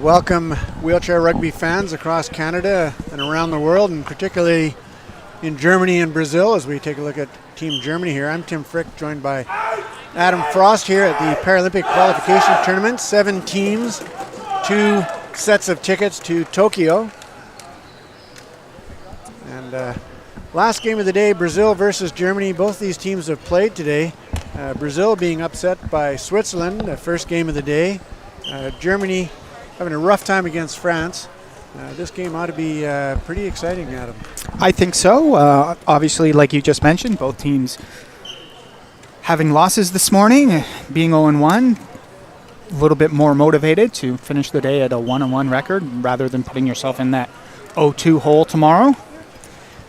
Welcome wheelchair rugby fans across Canada and around the world, and particularly in Germany and Brazil as we take a look at Team Germany here. I'm Tim Frick, joined by Adam Frost here at the Paralympic Qualification Tournament. 7 teams, 2 sets of tickets to Tokyo. And last game of the day, Brazil versus Germany. Both these teams have played today. Brazil being upset by Switzerland, the first game of the day. Germany having a rough time against France. This game ought to be pretty exciting, Adam. I think so. Obviously, like you just mentioned, both teams having losses this morning, being 0-1, a little bit more motivated to finish the day at a 1-1 record rather than putting yourself in that 0-2 hole tomorrow.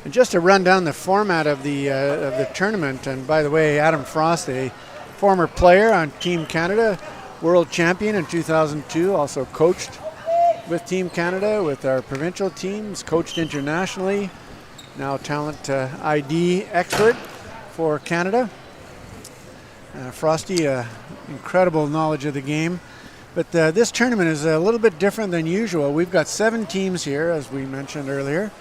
And just to run down the format of the tournament, and by the way, Adam Frost, a former player on Team Canada, world champion in 2002, also coached with Team Canada, with our provincial teams, coached internationally, now talent ID expert for Canada. Frosty, incredible knowledge of the game. But this tournament is a little bit different than usual. We've got 7 teams here, as we mentioned earlier.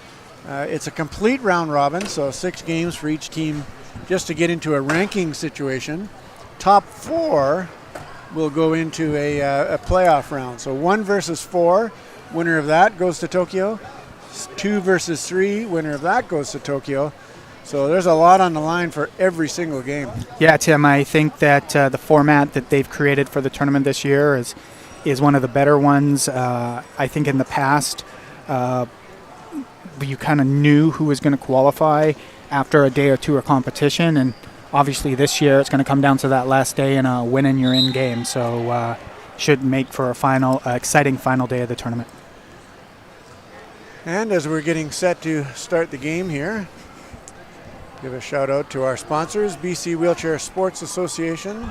It's a complete round robin, so 6 games for each team just to get into a ranking situation. Top 4 will go into a playoff round. So 1 versus 4, winner of that goes to Tokyo. 2 versus 3, winner of that goes to Tokyo. So there's a lot on the line for every single game. Yeah, Tim, I think that the format that they've created for the tournament this year is one of the better ones. I think in the past, you kind of knew who was going to qualify after a day or two of competition, and obviously this year it's going to come down to that last day and a win and you're in game. So should make for a exciting final day of the tournament. And as we're getting set to start the game here, give a shout out to our sponsors, BC Wheelchair Sports Association,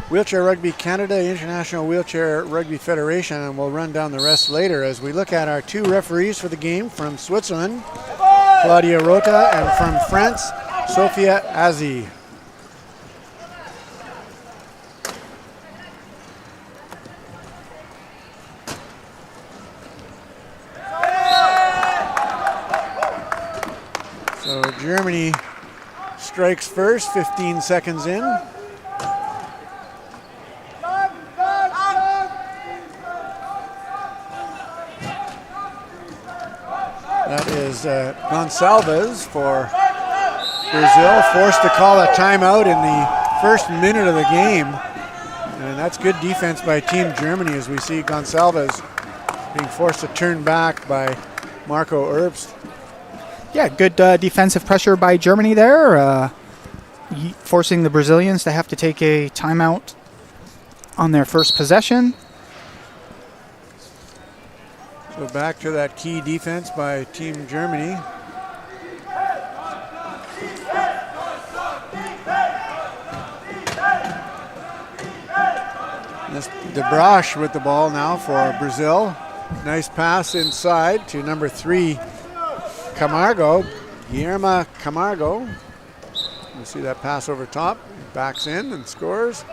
Wheelchair Rugby Canada, International Wheelchair Rugby Federation, and we'll run down the rest later as we look at our 2 referees for the game from Switzerland, Claudia Rota, and from France, Sophia Azi. So Germany strikes first, 15 seconds in. That is Gonçalves for Brazil, forced to call a timeout in the first minute of the game. And that's good defense by Team Germany as we see Gonçalves being forced to turn back by Marco Herbst. Yeah, good defensive pressure by Germany there, forcing the Brazilians to have to take a timeout on their first possession. So back to that key defense by Team Germany. This De Brache with the ball now for Brazil. Nice pass inside to number 3, Camargo, Guilherme Camargo. You see that pass over top, backs in and scores.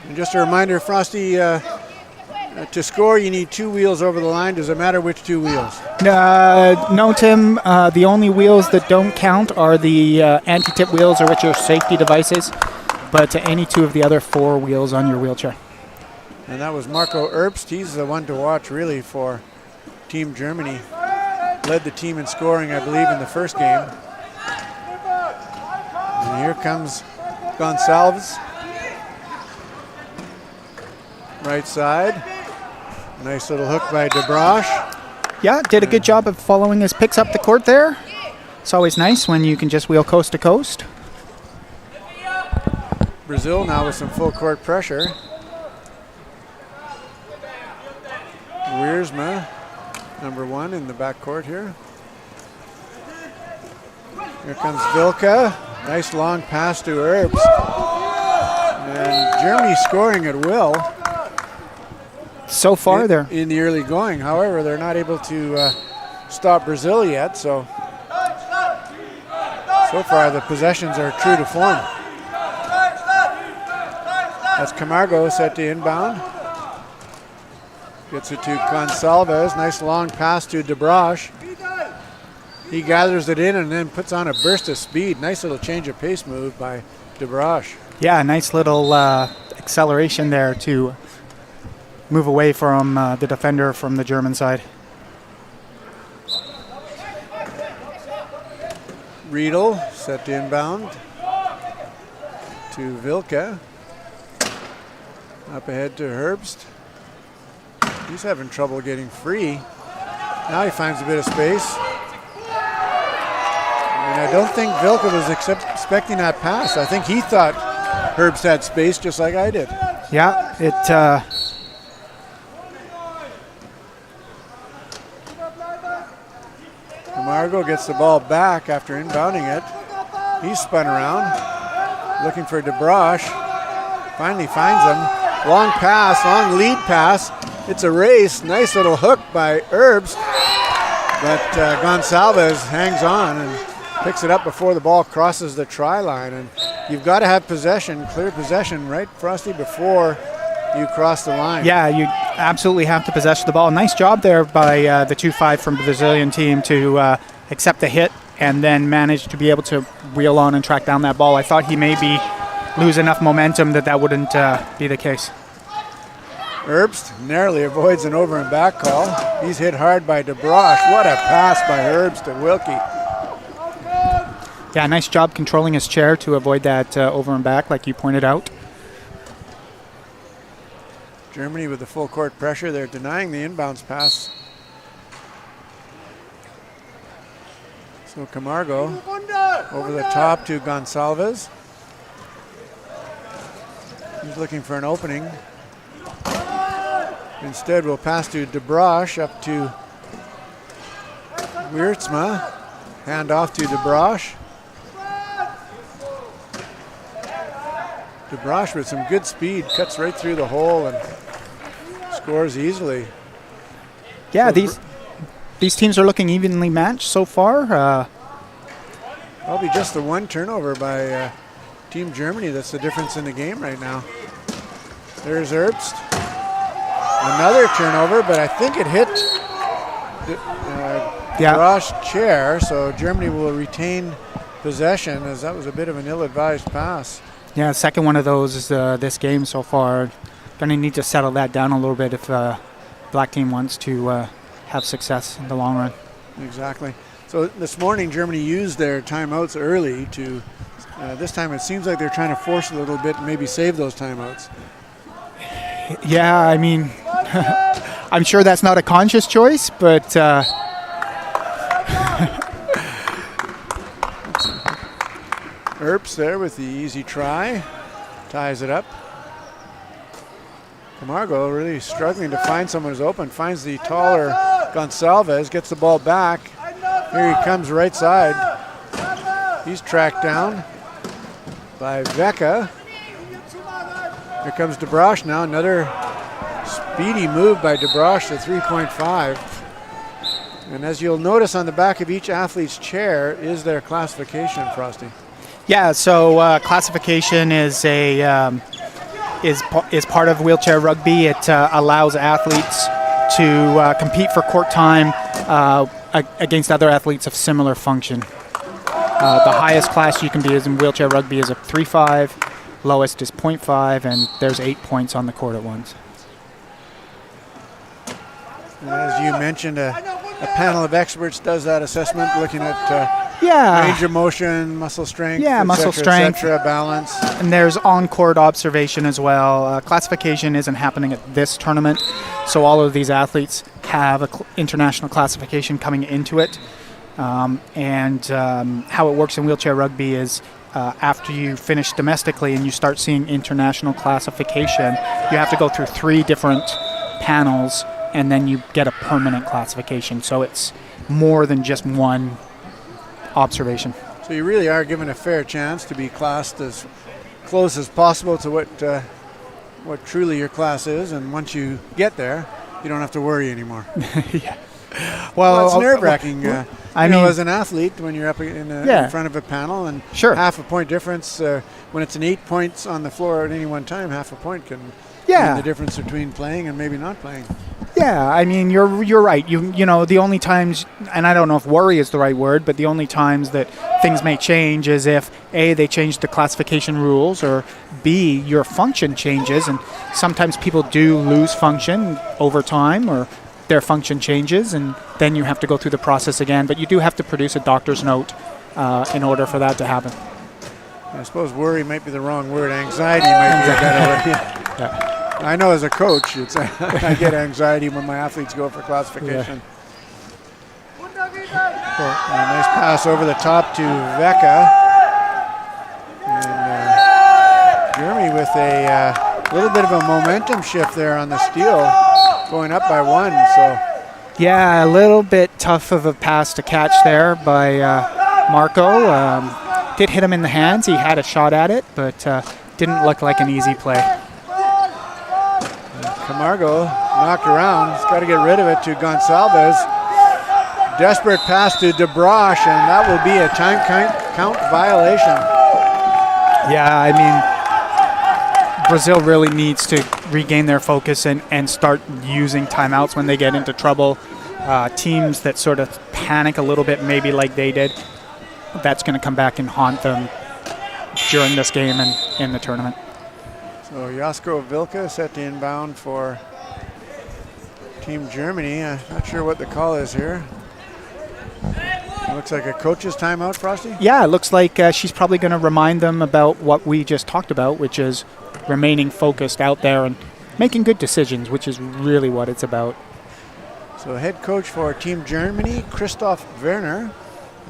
And just a reminder, Frosty, to score you need 2 wheels over the line. Does it matter which 2 wheels? No, Tim. The only wheels that don't count are the anti-tip wheels, or which are safety devices, but any 2 of the other 4 wheels on your wheelchair. And that was Marco Herbst. He's the one to watch really for Team Germany. Led the team in scoring, I believe, in the first game. And here comes Gonçalves. Right side. Nice little hook by DeBrosh. Yeah, did a good job of following his picks up the court there. It's always nice when you can just wheel coast to coast. Brazil now with some full court pressure. Wiersma, number 1 in the backcourt here. Here comes Vilka. Nice long pass to Herbst. And Germany scoring at will. So far, they're in the early going. However, they're not able to stop Brazil yet. So far the possessions are true to form. That's Camargo set to inbound. Gets it to Gonsalves. Nice long pass to DeBrosh. He gathers it in and then puts on a burst of speed. Nice little change of pace move by DeBrosh. Yeah, nice little acceleration there to move away from the defender from the German side. Riedel set to inbound to Vilka. Up ahead to Herbst. He's having trouble getting free. Now he finds a bit of space. And I don't think Vilka was expecting that pass. I think he thought Herbst had space just like I did. Yeah, Camargo gets the ball back after inbounding it. He's spun around, looking for DeBrosh. Finally finds him. Long pass, long lead pass. It's a race. Nice little hook by Herbst. But Gonsalves hangs on and picks it up before the ball crosses the try line. And you've got to have possession, clear possession, right, Frosty, before you cross the line. Yeah, you absolutely have to possess the ball. Nice job there by the 2-5 from the Brazilian team to accept the hit and then manage to be able to wheel on and track down that ball. I thought he maybe lose enough momentum that wouldn't be the case. Herbst narrowly avoids an over and back call. He's hit hard by DeBrosh. What a pass by Herbst to Wilkie. Yeah, nice job controlling his chair to avoid that over and back, like you pointed out. Germany with the full court pressure. They're denying the inbounds pass. So Camargo over the top to Gonsalves. He's looking for an opening. Instead, we'll pass to DeBrosh up to Wiersma. Hand off to DeBrosh. DeBrosh with some good speed, cuts right through the hole and scores easily. Yeah, these teams are looking evenly matched so far. Probably just the one turnover by Team Germany that's the difference in the game right now. There's Herbst. Another turnover, but I think it hit DeBrosh's chair, so Germany will retain possession as that was a bit of an ill-advised pass. Yeah, second one of those is this game so far. Going to need to settle that down a little bit if black team wants to have success in the long run. Exactly. So this morning, Germany used their timeouts early to, this time it seems like they're trying to force a little bit and maybe save those timeouts. Yeah, I mean, I'm sure that's not a conscious choice, but Earps there with the easy try, ties it up. Camargo really struggling to find someone who's open, finds the taller Gonsalves, gets the ball back. Here he comes right side. He's tracked down by Vecca. Here comes DeBrosh now, another speedy move by DeBrosh to 3.5. And as you'll notice on the back of each athlete's chair is their classification, Frosty. Yeah, so classification is part of wheelchair rugby. It allows athletes to compete for court time against other athletes of similar function. The highest class you can be in wheelchair rugby is a 3.5, lowest is 0.5, and there's 8 points on the court at once. And as you mentioned, a panel of experts does that assessment, looking at range of motion, muscle strength, muscle strength, balance. And there's on-court observation as well. Classification isn't happening at this tournament, so all of these athletes have international classification coming into it. How it works in wheelchair rugby is after you finish domestically and you start seeing international classification, you have to go through 3 different panels and then you get a permanent classification. So it's more than just one observation. So you really are given a fair chance to be classed as close as possible to what truly your class is, and once you get there, you don't have to worry anymore. Yeah. Well, it's nerve-wracking. I mean, as an athlete, when you're up in front of a panel, and half a point difference, when it's an 8 points on the floor at any one time, half a point can mean the difference between playing and maybe not playing. Yeah, I mean, you're right. You know, the only times, and I don't know if worry is the right word, but the only times that things may change is if A, they change the classification rules, or B, your function changes, and sometimes people do lose function over time, or their function changes, and then you have to go through the process again. But you do have to produce a doctor's note in order for that to happen. I suppose worry might be the wrong word. Anxiety might be a better word. Yeah. I know as a coach, I get anxiety when my athletes go for classification. A nice pass over the top to Vecca. And Jeremy with a little bit of a momentum shift there on the steal, going up by 1. So yeah, a little bit tough of a pass to catch there by Marco. Did hit him in the hands. He had a shot at it, but didn't look like an easy play. Camargo knocked around. He's got to get rid of it to Gonçalves. Desperate pass to DeBroche, and that will be a time count violation. Yeah, I mean, Brazil really needs to regain their focus and start using timeouts when they get into trouble. Teams that sort of panic a little bit, maybe like they did, that's going to come back and haunt them during this game and in the tournament. So Jasko Vilka set to inbound for Team Germany. I'm not sure what the call is here. It looks like a coach's timeout, Frosty? Yeah, it looks like she's probably going to remind them about what we just talked about, which is remaining focused out there and making good decisions, which is really what it's about. So head coach for Team Germany, Christoph Werner,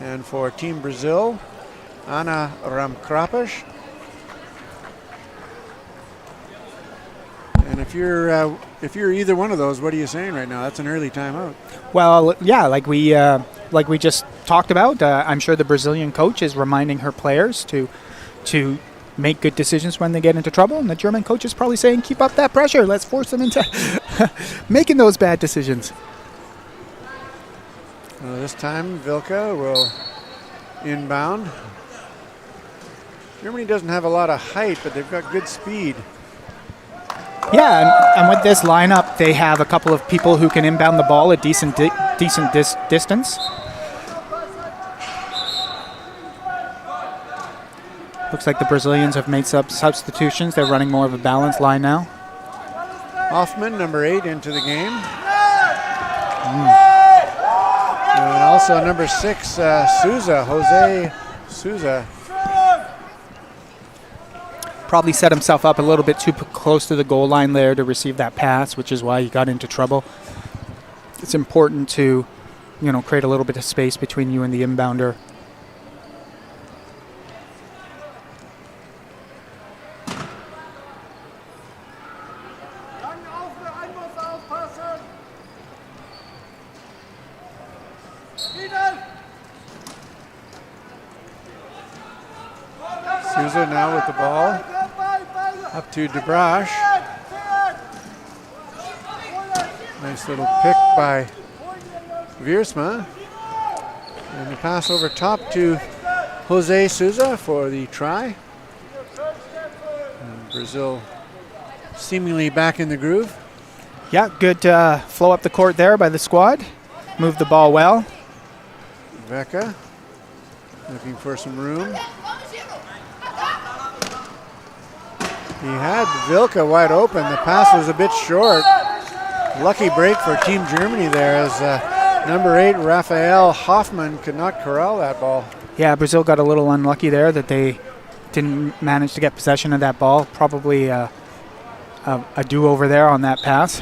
and for Team Brazil, Anna Ramkrapish. And if you're either one of those, what are you saying right now? That's an early timeout. Well, yeah, like we just talked about, I'm sure the Brazilian coach is reminding her players to make good decisions when they get into trouble, and the German coach is probably saying, keep up that pressure. Let's force them into making those bad decisions. This time, Vilka will inbound. Germany doesn't have a lot of height, but they've got good speed. Yeah, and with this lineup, they have a couple of people who can inbound the ball a decent distance. Looks like the Brazilians have made substitutions. They're running more of a balanced line now. Hoffman, number 8, into the game. And also number 6, Jose Souza. Probably set himself up a little bit too close to the goal line there to receive that pass, which is why he got into trouble. It's important to, create a little bit of space between you and the inbounder. Souza now with the ball. Up to DeBroche. Nice little pick by Wiersma. And the pass over top to Jose Souza for the try. And Brazil seemingly back in the groove. Yeah, good flow up the court there by the squad. Moved the ball well. Vecca looking for some room. He had Vilka wide open. The pass was a bit short. Lucky break for Team Germany there as Number 8, Raphael Hoffman, could not corral that ball. Yeah, Brazil got a little unlucky there that they didn't manage to get possession of that ball. Probably a do-over there on that pass.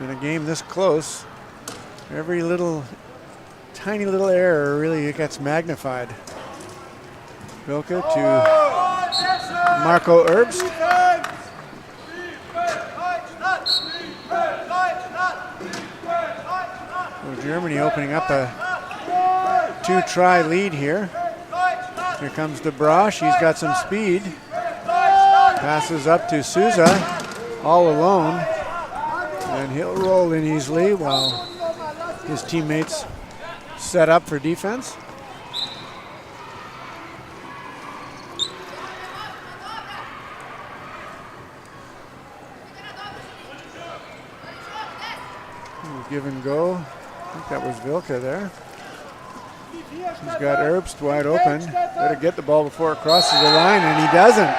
In a game this close, every tiny little error really gets magnified. Vilke to Marco Herbst. So Germany opening up a 2-try lead here. Here comes De Broche. He's got some speed. Passes up to Souza, all alone. And he'll roll in easily while his teammates set up for defense. Give and go. I think that was Vilke there. He's got Herbst wide open. Better get the ball before it crosses the line, and he doesn't.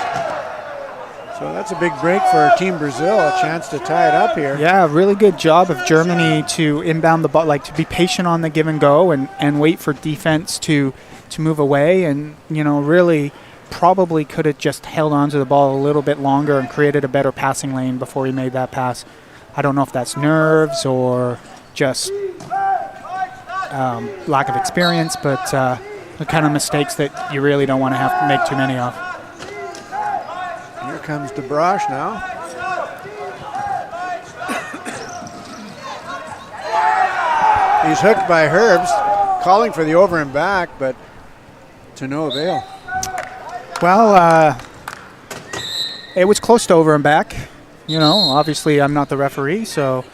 So that's a big break for Team Brazil, a chance to tie it up here. Yeah, really good job of Germany to inbound the ball, like to be patient on the give and go and wait for defense to move away. And, you know, really probably could have just held on to the ball a little bit longer and created a better passing lane before he made that pass. I don't know if that's nerves or just lack of experience, but the kind of mistakes that you really don't want to have to make too many of. Here comes De Broche now. He's hooked by Herbst, calling for the over and back, but to no avail. Well, it was close to over and back. You know, obviously I'm not the referee, so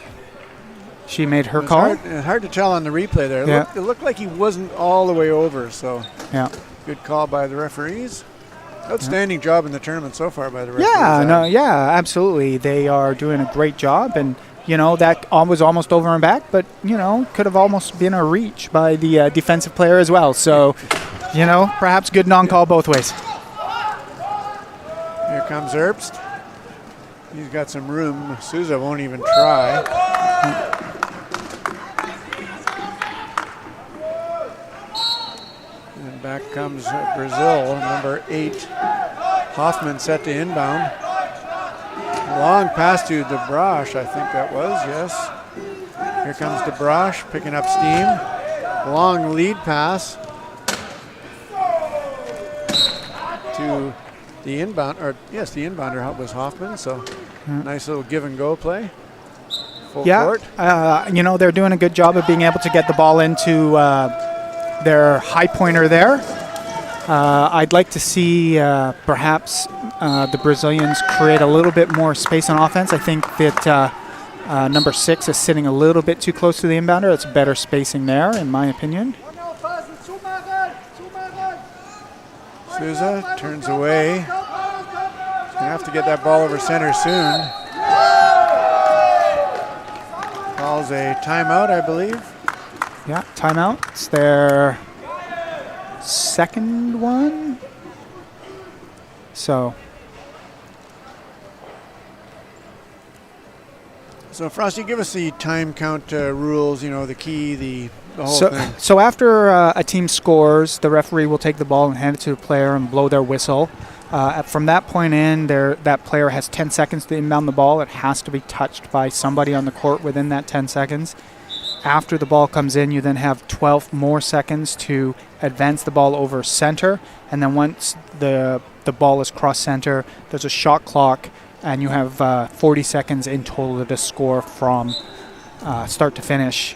she made her call. Hard to tell on the replay there. It looked like he wasn't all the way over, so yeah, good call by the referees. Outstanding job in the tournament so far by the referees. Yeah, absolutely. They are doing a great job, and, you know, that was almost over and back, but, you know, could have almost been a reach by the defensive player as well. So, you know, perhaps good non-call both ways. Here comes Herbst. He's got some room. Souza won't even try. And back comes Brazil, number 8. Hoffman set to inbound. Long pass to De Broche, I think that was, yes. Here comes De Broche picking up steam. Long lead pass to the inbound, or yes, the inbounder was Hoffman, so nice little give and go play. Full court. You know, they're doing a good job of being able to get the ball into their high pointer there. I'd like to see perhaps the Brazilians create a little bit more space on offense. I think that number 6 is sitting a little bit too close to the inbounder. That's better spacing there, in my opinion. Souza turns away. He's going to have to get that ball over center soon. Calls a timeout, I believe. Yeah, timeout. It's their second one. So Frosty, give us the time count rules, you know, the key, the whole thing. So after a team scores, the referee will take the ball and hand it to the player and blow their whistle. From that point in, that player has 10 seconds to inbound the ball. It has to be touched by somebody on the court within that 10 seconds. After the ball comes in, you then have 12 more seconds to advance the ball over center. And then once the ball is cross center, there's a shot clock, and you have 40 seconds in total to score from start to finish.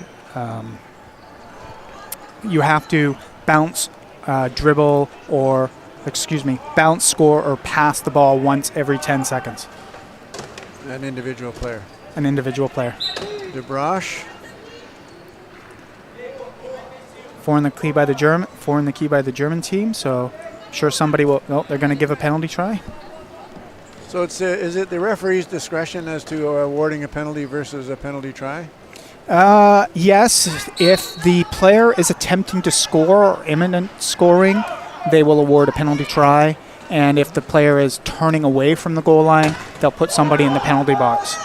You have to bounce, dribble, bounce, score, or pass the ball once every 10 seconds. An individual player. De Broche. 4 in the key by the German team. So, I'm sure somebody will. Oh, they're going to give a penalty try. So is it the referee's discretion as to awarding a penalty versus a penalty try? Yes. If the player is attempting to score or imminent scoring, they will award a penalty try. And if the player is turning away from the goal line, they'll put somebody in the penalty box.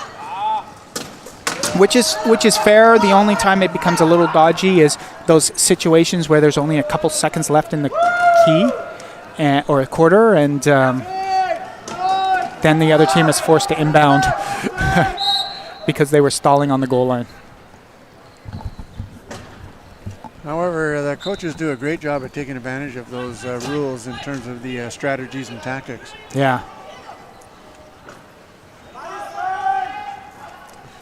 which is fair. The only time it becomes a little dodgy is those situations where there's only a couple seconds left in the key or a quarter, and then the other team is forced to inbound because they were stalling on the goal line. However, the coaches do a great job at taking advantage of those rules in terms of the strategies and tactics. Yeah.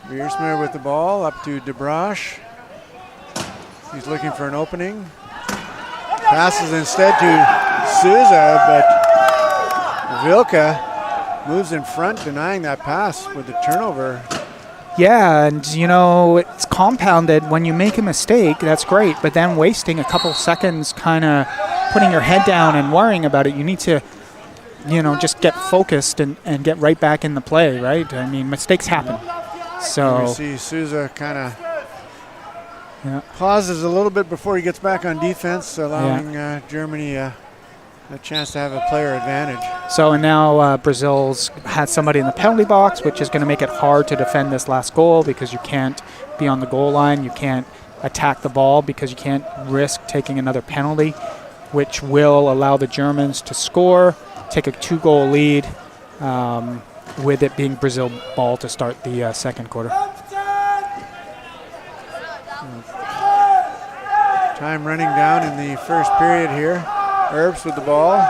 Beersmeyer with the ball up to DeBrosh. He's looking for an opening. Passes instead to Souza, but Vilka moves in front, denying that pass with the turnover. Yeah, and it's compounded. When you make a mistake, that's great, but then wasting a couple seconds kind of putting your head down and worrying about it, you need to, just get focused and get right back in the play, right? I mean, mistakes happen. So we see Souza kind of pauses a little bit before he gets back on defense, allowing Germany a chance to have a player advantage. So and now Brazil's had somebody in the penalty box, which is going to make it hard to defend this last goal because you can't be on the goal line. You can't attack the ball because you can't risk taking another penalty, which will allow the Germans to score, take a 2-goal lead, with it being Brazil ball to start the second quarter. Time running down in the first period here. Herbst with the ball.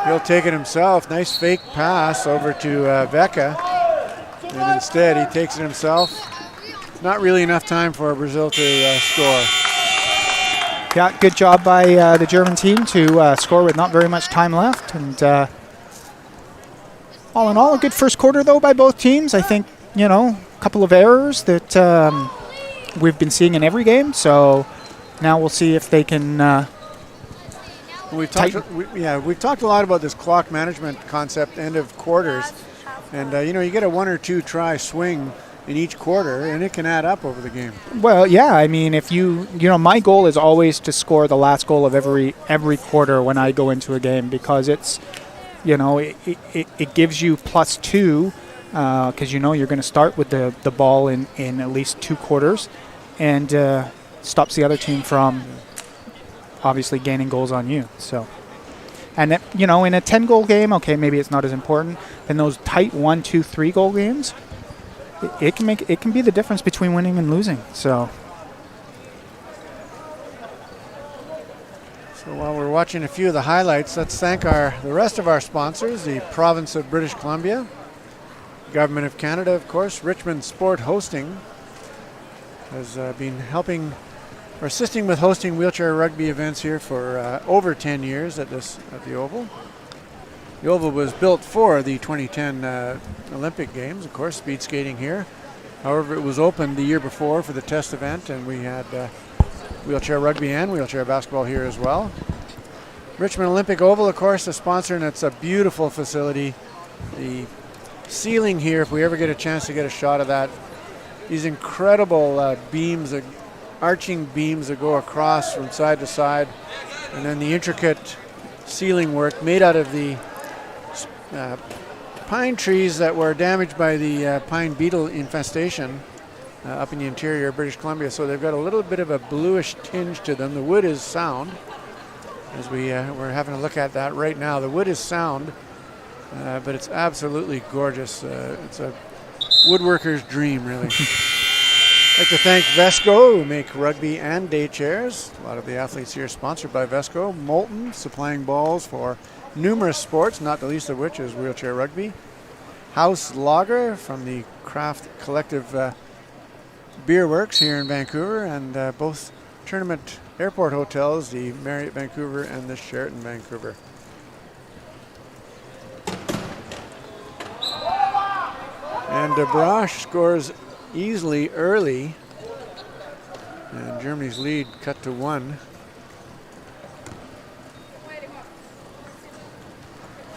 He'll take it himself. Nice fake pass over to Vecca. And instead he takes it himself. Not really enough time for Brazil to score. Yeah, good job by the German team to score with not very much time left. And all in all, a good first quarter, though, by both teams. I think, a couple of errors that we've been seeing in every game. So now we'll see if they can we've talked a lot about this clock management concept, end of quarters. And, you get a 1 or 2 try swing in each quarter, and it can add up over the game. Well, yeah, I mean, if my goal is always to score the last goal of every quarter when I go into a game, because it's, it gives you +2, because you're going to start with the ball in at least 2 quarters, and stops the other team from obviously gaining goals on you. So, and in a 10-goal game, okay, maybe it's not as important. In those tight 1, 2, 3 goal games, it can be the difference between winning and losing. So while we're watching a few of the highlights, let's thank the rest of our sponsors: the Province of British Columbia, Government of Canada, of course. Richmond Sport Hosting has been assisting with hosting wheelchair rugby events here for over 10 years at the Oval. The Oval was built for the 2010 Olympic Games, of course, speed skating here. However, it was opened the year before for the test event, and we had wheelchair rugby and wheelchair basketball here as well. Richmond Olympic Oval, of course, the sponsor, and it's a beautiful facility. The ceiling here, if we ever get a chance to get a shot of that, these incredible beams, arching beams that go across from side to side, and then the intricate ceiling work made out of the pine trees that were damaged by the pine beetle infestation up in the interior of British Columbia. So they've got a little bit of a bluish tinge to them. The wood is sound, as we're having a look at that right now. The wood is sound, but it's absolutely gorgeous. It's a woodworker's dream, really. I'd like to thank Vesco, who make rugby and day chairs. A lot of the athletes here are sponsored by Vesco. Molten, supplying balls for numerous sports, not the least of which is wheelchair rugby. House Lager from the Craft Collective Beer Works here in Vancouver, and both tournament airport hotels, the Marriott Vancouver and the Sheraton Vancouver. And DeBrosh scores easily early, and Germany's lead cut to 1.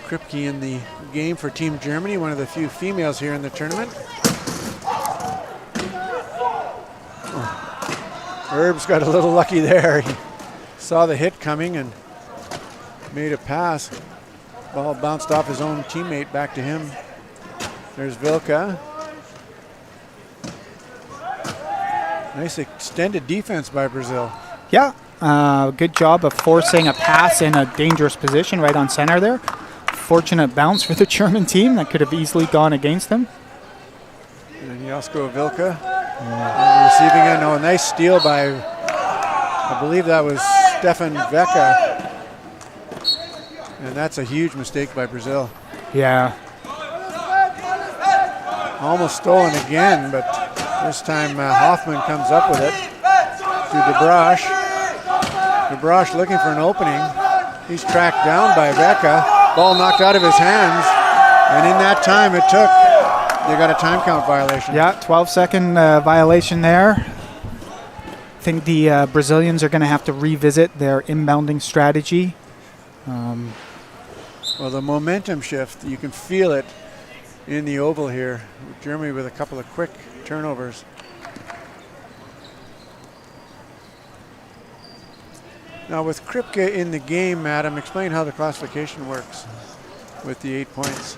Kripke in the game for Team Germany, one of the few females here in the tournament. Herb's got a little lucky there. He saw the hit coming and made a pass. Ball bounced off his own teammate back to him. There's Vilka. Nice extended defense by Brazil. Yeah, good job of forcing a pass in a dangerous position right on center there. Fortunate bounce for the German team that could have easily gone against them. And Josko Vilka on the receiving end. Oh, nice steal by, I believe that was Stefan Vecka. And that's a huge mistake by Brazil. Yeah. Almost stolen again, but this time Hoffman comes up with it to DeBrosh. DeBrosh looking for an opening. He's tracked down by Vecka. Ball knocked out of his hands. And in that time it took, they got a time count violation. Yeah, 12-second violation there. I think the Brazilians are going to have to revisit their inbounding strategy. Well, the momentum shift, you can feel it in the Oval here. Germany with a couple of quick turnovers. Now with Kripke in the game, Adam, explain how the classification works with the 8 points.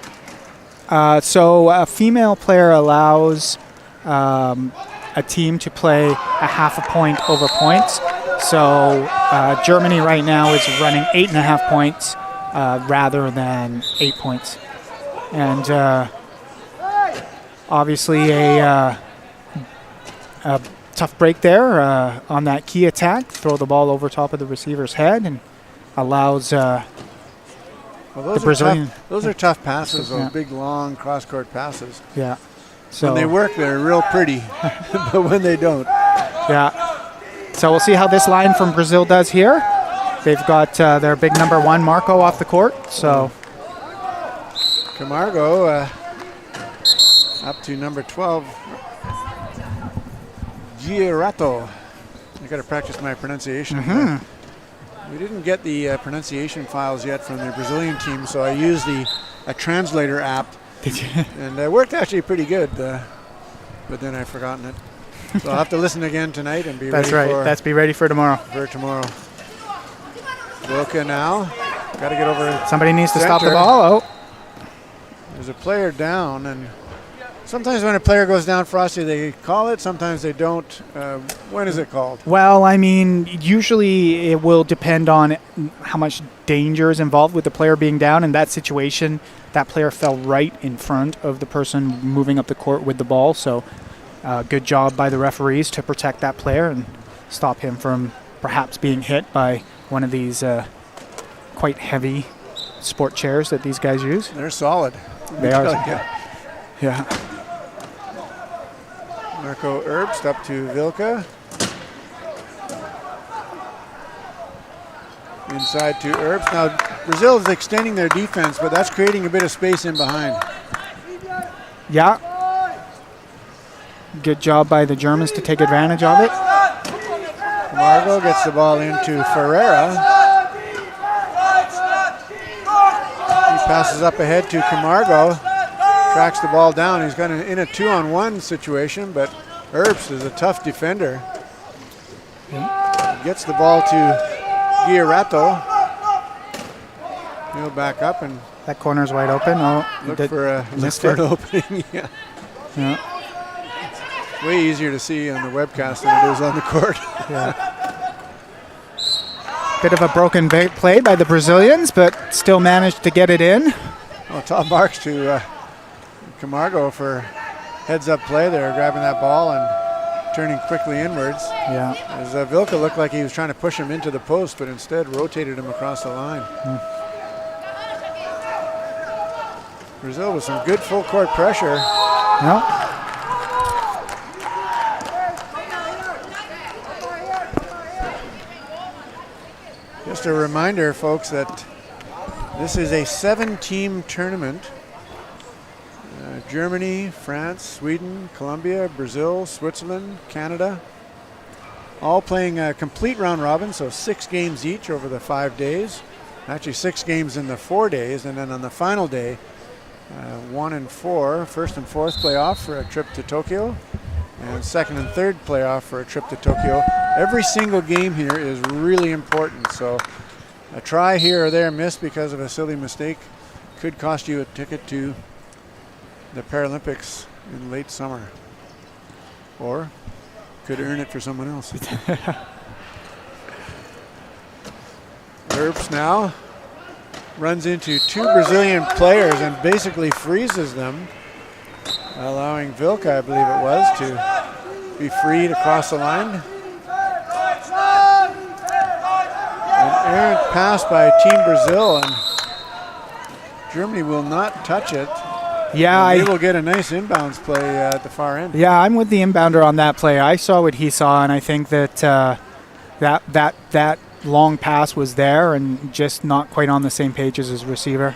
So a female player allows a team to play a half a point over points. So Germany right now is running 8.5 points rather than 8 points. And obviously a tough break there on that key attack. Throw the ball over top of the receiver's head and allows the Brazilian. Those are tough passes, those Yeah. big, long cross-court passes. Yeah. So When they work, they're real pretty, but when they don't. yeah. So we'll see how this line from Brazil does here. They've got their big number 1, Marco, off the court. So Camargo up to number 12, Girato. I got to practice my pronunciation. We didn't get the pronunciation files yet from the Brazilian team, so I used a translator app. did you? And it worked actually pretty good, but then I've forgotten it. So I'll have to listen again tonight and be That's ready right. That's be ready for tomorrow. for tomorrow. Vilka now. Got to get over. Somebody needs to stop the Center. ball. Oh, There's a player down, and sometimes when a player goes down, Frosty, they call it. Sometimes they don't. When is it called? well, I mean, usually it will depend on how much danger is involved with the player being down. In that situation, that player fell right in front of the person moving up the court with the ball. So good job by the referees to protect that player and stop him from perhaps being hit by one of these quite heavy sport chairs that these guys use. They're solid. They are. Yeah. Yeah. Marco Herbst up to Vilka. Inside to Herbst. Now, Brazil is extending their defense, but that's creating a bit of space in behind. Yeah. Good job by the Germans to take advantage of it. Camargo gets the ball into Ferreira. He passes up ahead to Camargo. Tracks the ball down. He's got in a 2-on-1 situation, but Herbst is a tough defender. Gets the ball to Girato. He'll back up and That corner's wide open. Oh, look did- for missed an it. opening. Yeah. Yeah. Way easier to see on the webcast than it is on the court. Bit of a broken play by the Brazilians, but still managed to get it in. Well, top marks to Camargo for heads-up play there, grabbing that ball and turning quickly inwards. Yeah. As Vilka looked like he was trying to push him into the post, but instead rotated him across the line. Brazil with some good full-court pressure. Yeah. Just a reminder, folks, that this is a 7-team tournament. Germany, France, Sweden, Colombia, Brazil, Switzerland, Canada, all playing a complete round robin, so 6 games each over the 5 days. Actually 6 games in the 4 days, and then on the final day, 1 and 4, first and fourth playoff for a trip to Tokyo, and second and third playoff for a trip to Tokyo. Every single game here is really important, so a try here or there missed because of a silly mistake could cost you a ticket to the Paralympics in late summer, or could earn it for someone else. Herbst now runs into two Brazilian players and basically freezes them, allowing Vilka, I believe it was, to be freed across the line. An errant pass by Team Brazil, and Germany will not touch it. Yeah, they will get a nice inbounds play at the far end. Yeah, I'm with the inbounder on that play. I saw what he saw, and I think that that long pass was there and just not quite on the same page as his receiver.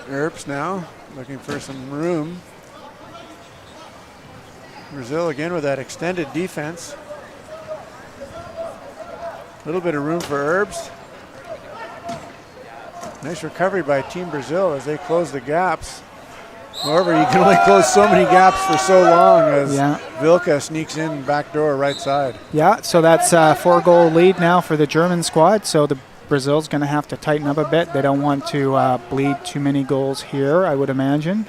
Earps now looking for some room. Brazil again with that extended defense. A little bit of room for Earps. Nice recovery by Team Brazil as they close the gaps. However, you can only close so many gaps for so long as Vilka sneaks in back door right side. Yeah, so that's a 4-goal lead now for the German squad. So the Brazil's going to have to tighten up a bit. They don't want to bleed too many goals here, I would imagine.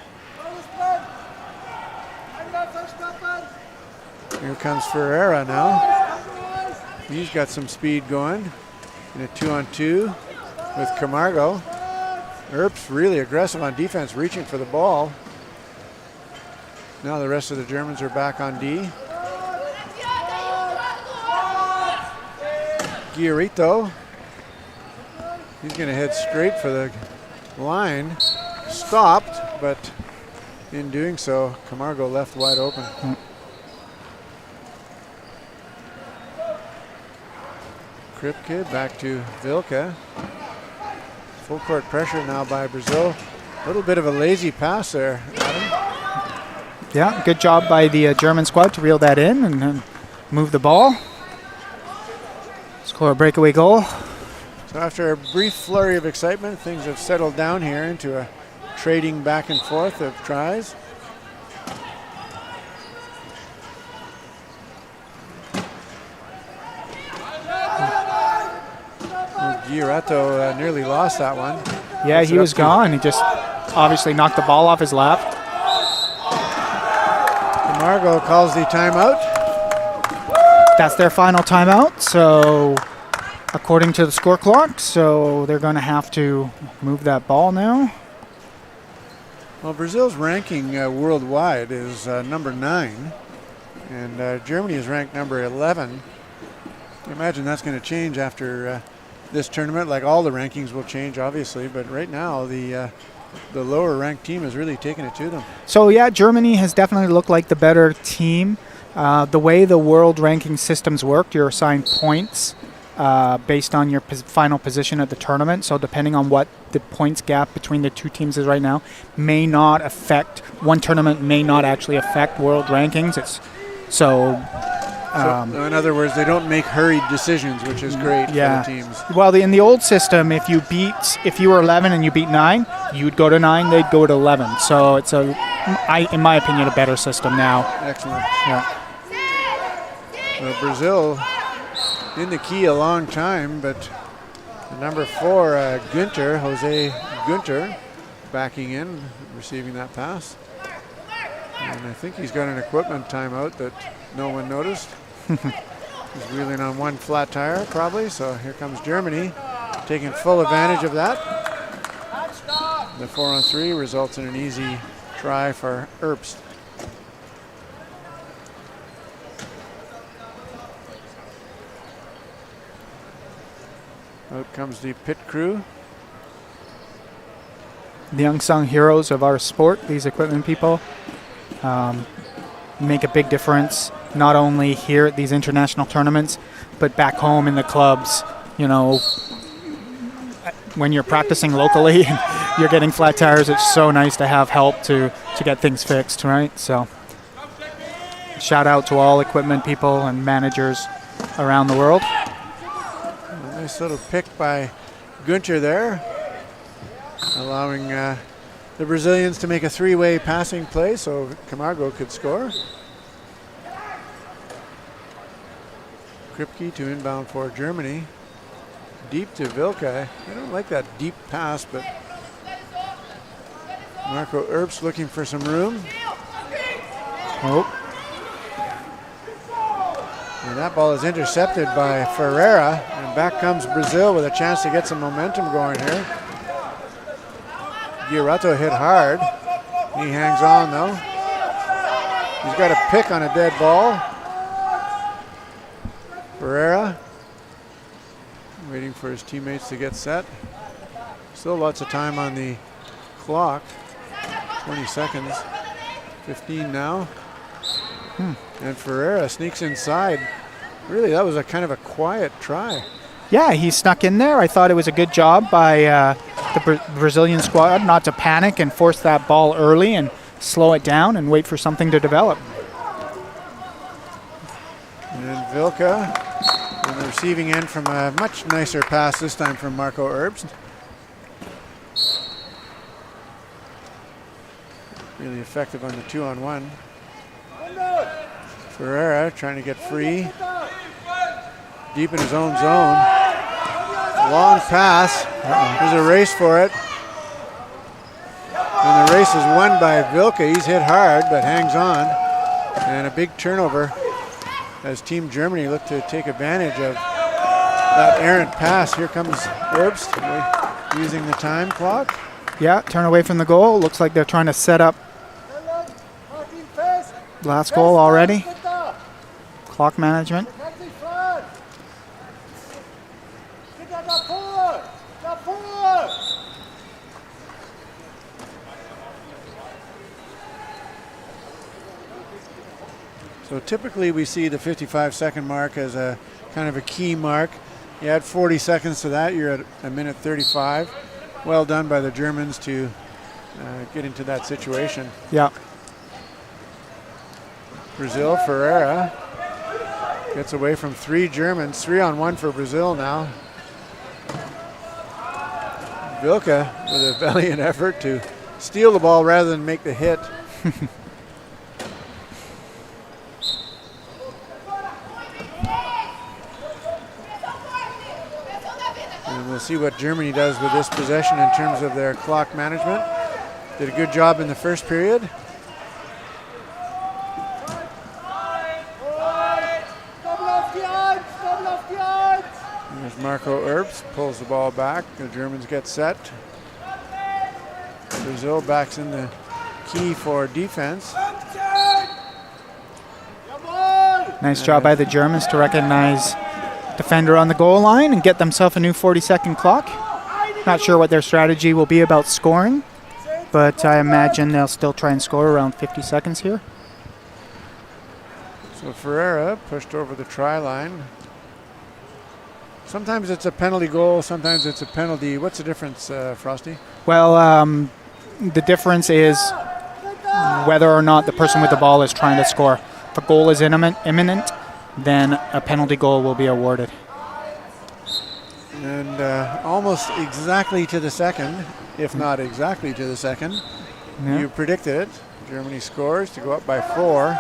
Here comes Ferreira now. He's got some speed going in a 2-on-2 with Camargo. Earps really aggressive on defense, reaching for the ball. Now the rest of the Germans are back on D. Giorito. He's going to head straight for the line. Stopped, but in doing so, Camargo left wide open. Kripke back to Vilka. Full court pressure now by Brazil. A little bit of a lazy pass there, Adam. Yeah, good job by the German squad to reel that in and then move the ball. Score a breakaway goal. So after a brief flurry of excitement, things have settled down here into a trading back and forth of tries. Giorito nearly lost that one. Yeah, he was gone. He just obviously knocked the ball off his lap. Camargo calls the timeout. That's their final timeout, so according to the score clock, so they're going to have to move that ball now. Well, Brazil's ranking worldwide is number 9, and Germany is ranked number 11. I imagine that's going to change after this tournament. Like all the rankings will change, obviously, but right now the lower ranked team is really taking it to them. So yeah, Germany has definitely looked like the better team. The way the world ranking systems work, you're assigned points based on your final position at the tournament. So depending on what the points gap between the two teams is right now, may not affect, one tournament may not actually affect world rankings. So in other words, they don't make hurried decisions, which is great for the teams. Well, in the old system, if you were 11 and you beat 9, you'd go to 9, they'd go to 11. So it's in my opinion, a better system now. Excellent. Yeah. Well, Brazil in the key a long time, but the number 4, Jose Günther, backing in, receiving that pass. And I think he's got an equipment timeout that no one noticed. He's wheeling on one flat tire, probably. So here comes Germany, taking full advantage of that. The 4-on-3 results in an easy try for Erbst. Out comes the pit crew. The unsung heroes of our sport, these equipment people, make a big difference, not only here at these international tournaments, but back home in the clubs. You know, when you're practicing locally, you're getting flat tires, it's so nice to have help to get things fixed, right? So shout out to all equipment people and managers around the world. A nice little pick by Günther there, allowing the Brazilians to make a 3-way passing play so Camargo could score. Kripke to inbound for Germany. Deep to Vilka. I don't like that deep pass, but Marco Erbst looking for some room. Oh. And that ball is intercepted by Ferreira, and back comes Brazil with a chance to get some momentum going here. Giurato hit hard. He hangs on though. He's got a pick on a dead ball. Ferreira waiting for his teammates to get set. Still lots of time on the clock. 20 seconds. 15 now. And Ferreira sneaks inside. Really, that was a kind of a quiet try. Yeah, he snuck in there. I thought it was a good job by the Brazilian squad not to panic and force that ball early and slow it down and wait for something to develop. And Vilka on the receiving end from a much nicer pass this time from Marco Erbst. Really effective on the 2-on-1. Ferreira trying to get free. Deep in his own zone. Long pass. There's a race for it. And the race is won by Vilka. He's hit hard but hangs on. And a big turnover as Team Germany look to take advantage of that errant pass. Here comes Erbst using the time clock. Yeah, turn away from the goal. Looks like they're trying to set up last goal already. Clock management. So typically we see the 55-second mark as a kind of a key mark. You add 40 seconds to that, you're at a minute 35. Well done by the Germans to get into that situation. Yeah. Brazil, Ferreira gets away from 3 Germans. 3-on-1 for Brazil now. Vilka with a valiant effort to steal the ball rather than make the hit. And we'll see what Germany does with this possession in terms of their clock management. Did a good job in the first period. There's Marco Erbst, pulls the ball back. The Germans get set. Brazil backs in the key for defense. Nice job by the Germans to recognize defender on the goal line and get themselves a new 40-second clock. Not sure what their strategy will be about scoring, but I imagine they'll still try and score around 50 seconds here. So Ferreira pushed over the try line. Sometimes it's a penalty goal, sometimes it's a penalty. What's the difference, Frosty? Well, the difference is whether or not the person with the ball is trying to score. If a goal is imminent, then a penalty goal will be awarded. And almost exactly to the second, if not exactly to the second, Yeah. you predicted it. Germany scores to go up by 4.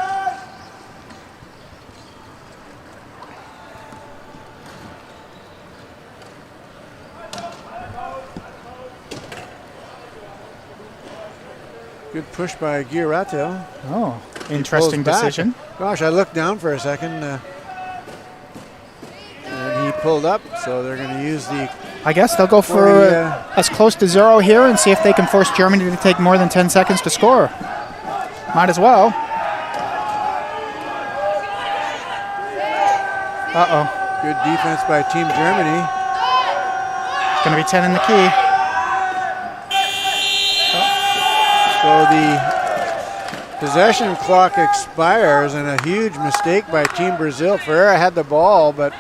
Good push by Giurato. Oh, interesting decision. Gosh, I looked down for a second. And he pulled up, so they're going to use the... I guess they'll go for as close to 0 here and see if they can force Germany to take more than 10 seconds to score. Might as well. Uh-oh. Good defense by Team Germany. Going to be 10 in the key. So the possession clock expires, and a huge mistake by Team Brazil. Ferreira had the ball, but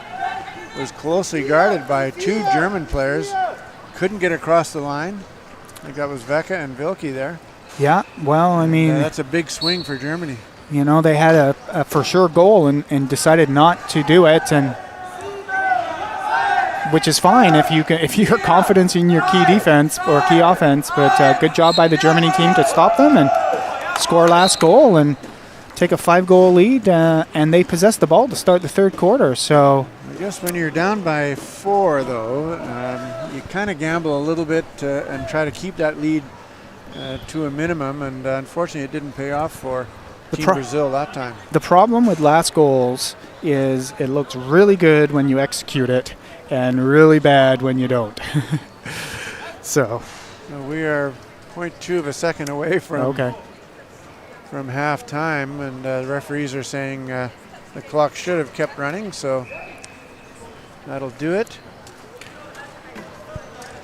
was closely guarded by 2 German players. Couldn't get across the line. I think that was Vecca and Vilke there. Yeah, well, I mean... that's a big swing for Germany. You know, they had a for sure goal and decided not to do it, and which is fine if you're confident in your key defense or key offense. But good job by the Germany team to stop them and score last goal and take a 5-goal lead. And they possessed the ball to start the third quarter. So Just when you're down by 4, though, you kind of gamble a little bit and try to keep that lead to a minimum, and unfortunately it didn't pay off for Team Brazil that time. The problem with last goals is it looks really good when you execute it and really bad when you don't. So we are 0.2 of a second away from half time, and the referees are saying the clock should have kept running, so that'll do it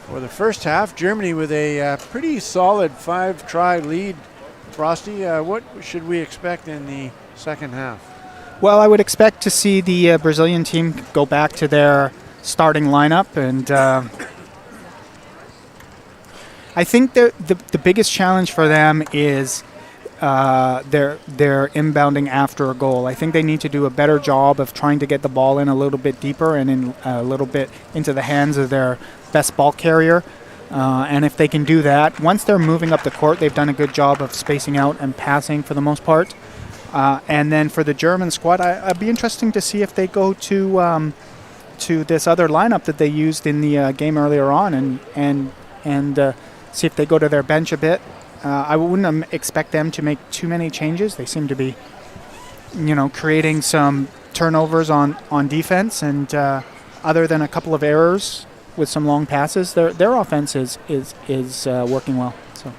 for the first half. Germany with a pretty solid 5-try lead. Frosty, what should we expect in the second half? Well, I would expect to see the Brazilian team go back to their starting lineup, and I think the biggest challenge for them is their inbounding after a goal. I think they need to do a better job of trying to get the ball in a little bit deeper and in a little bit into the hands of their best ball carrier. And if they can do that, once they're moving up the court, they've done a good job of spacing out and passing for the most part. And then for the German squad, I'd be interesting to see if they go to this other lineup that they used in the game earlier on, and see if they go to their bench a bit. I wouldn't expect them to make too many changes. They seem to be, creating some turnovers on defense, and other than a couple of errors with some long passes, their offense is working well. So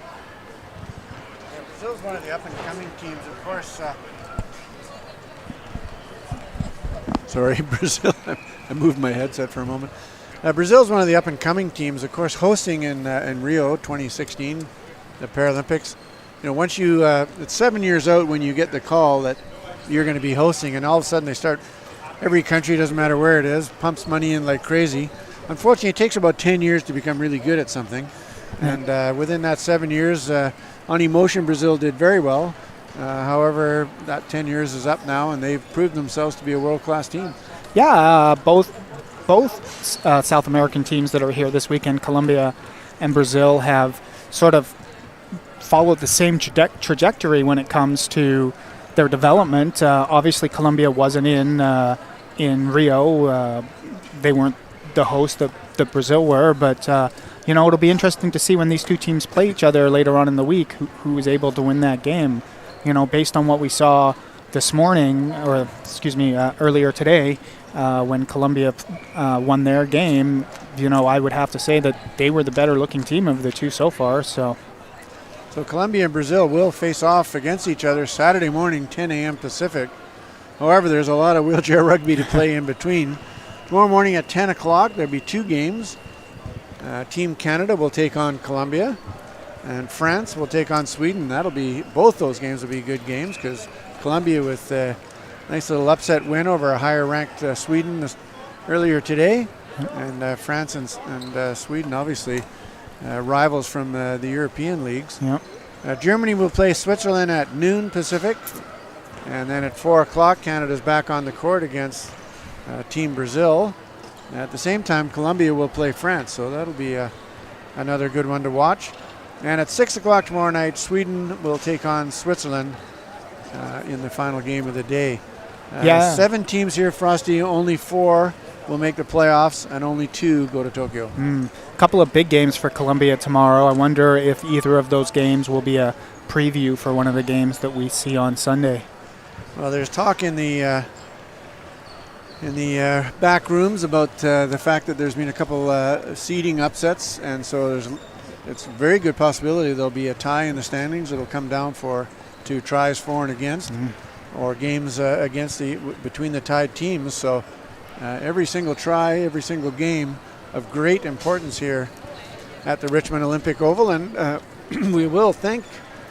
Brazil's one of the up-and-coming teams, of course. Sorry, Brazil. I moved my headset for a moment. Brazil's one of the up-and-coming teams, of course, hosting in Rio 2016, the Paralympics. Once it's 7 years out when you get the call that you're going to be hosting, and all of a sudden they start, every country, doesn't matter where it is, pumps money in like crazy. Unfortunately, it takes about 10 years to become really good at something. And within that 7 years, on emotion, Brazil did very well. However, that 10 years is up now, and they've proved themselves to be a world-class team. Yeah, both South American teams that are here this weekend, Colombia and Brazil, have sort of followed the same trajectory when it comes to their development. Obviously, Colombia wasn't in Rio. They weren't the host that Brazil were, but it'll be interesting to see when these two teams play each other later on in the week who is able to win that game. Based on what we saw this morning, or earlier today, when Colombia won their game, I would have to say that they were the better looking team of the two so far. So Colombia and Brazil will face off against each other Saturday morning, 10 a.m. Pacific. However, there's a lot of wheelchair rugby to play in between. Tomorrow morning at 10 o'clock, there'll be two games. Team Canada will take on Colombia, and France will take on Sweden. Both those games will be good games, because Colombia with a nice little upset win over a higher-ranked Sweden earlier today, and France and Sweden, obviously, rivals from the European leagues. Yep. Germany will play Switzerland at noon Pacific, and then at 4 o'clock, Canada's back on the court against Team Brazil. At the same time, Colombia will play France, so that'll be another good one to watch. And at 6 o'clock tomorrow night, Sweden will take on Switzerland in the final game of the day. 7 teams here, Frosty. Only 4 will make the playoffs, and only 2 go to Tokyo. A couple of big games for Colombia tomorrow. I wonder if either of those games will be a preview for one of the games that we see on Sunday. Well, there's talk in the back rooms about the fact that there's been a couple seeding upsets, and so it's a very good possibility there'll be a tie in the standings. It'll come down to tries for and against, or games between the tied teams. So every single try, every single game of great importance here at the Richmond Olympic Oval, and we will thank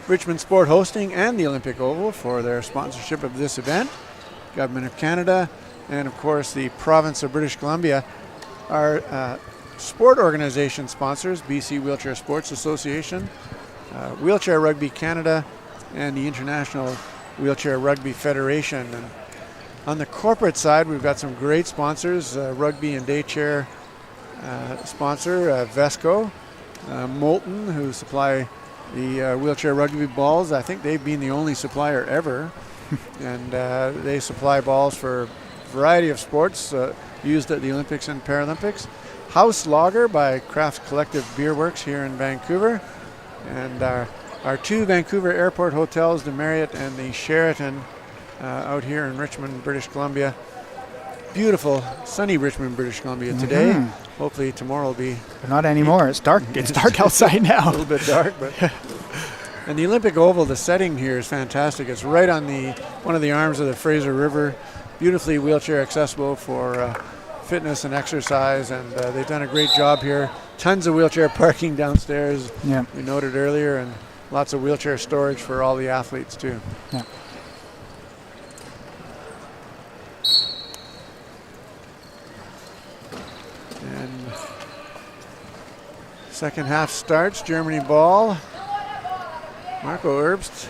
Richmond Sport Hosting and the Olympic Oval for their sponsorship of this event. Government of Canada, and of course the Province of British Columbia. Our sport organization sponsors, BC Wheelchair Sports Association, Wheelchair Rugby Canada, and the International Wheelchair Rugby Federation. And on the corporate side, we've got some great sponsors. Rugby and Day Chair sponsor, Vesco, Molten, who supply the wheelchair rugby balls. I think they've been the only supplier ever. And they supply balls for variety of sports used at the Olympics and Paralympics. House Lager by Craft Collective Beer Works here in Vancouver. And our two Vancouver airport hotels, the Marriott and the Sheraton, out here in Richmond, British Columbia. Beautiful, sunny Richmond, British Columbia today. Hopefully tomorrow will be... But not anymore. It's dark. It's dark outside now. A little bit dark, but... And the Olympic Oval, the setting here is fantastic. It's right on one of the arms of the Fraser River, beautifully wheelchair accessible for fitness and exercise, and they've done a great job here. Tons of wheelchair parking downstairs, we noted earlier, and lots of wheelchair storage for all the athletes too. Yeah. And second half starts, Germany ball. Marco Herbst.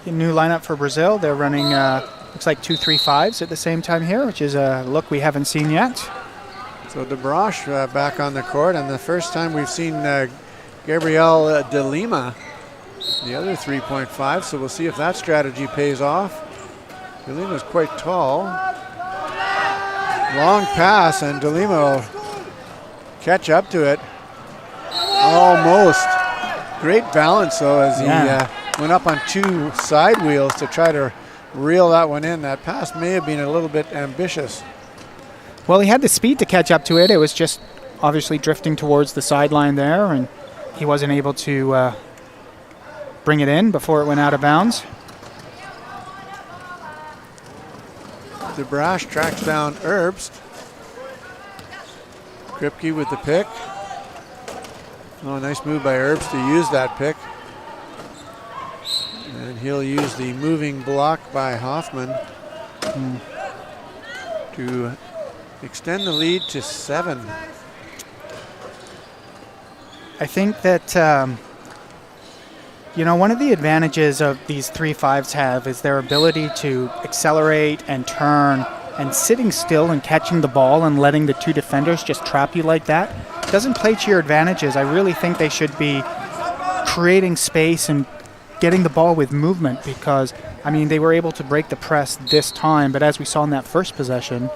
New lineup for Brazil. They're running, looks like 2-3-5s at the same time here, which is a look we haven't seen yet. So De Broche back on the court, and the first time we've seen Gabriel De Lima, the other 3.5, so we'll see if that strategy pays off. De Lima's quite tall. Long pass, and De Lima will catch up to it. Almost. Great balance, though, as he went up on two side wheels to try to reel that one in. That pass may have been a little bit ambitious. Well, he had the speed to catch up to it. It was just obviously drifting towards the sideline there, and he wasn't able to bring it in before it went out of bounds. De Broche tracks down Herbst. Kripke with the pick. Oh, nice move by Herbst to use that pick. And he'll use the moving block by Hoffman to extend the lead to 7. I think that, one of the advantages of these 3-5s have is their ability to accelerate and turn, and sitting still and catching the ball and letting the two defenders just trap you like that doesn't play to your advantages. I really think they should be creating space and getting the ball with movement, because, they were able to break the press this time, but as we saw in that first possession,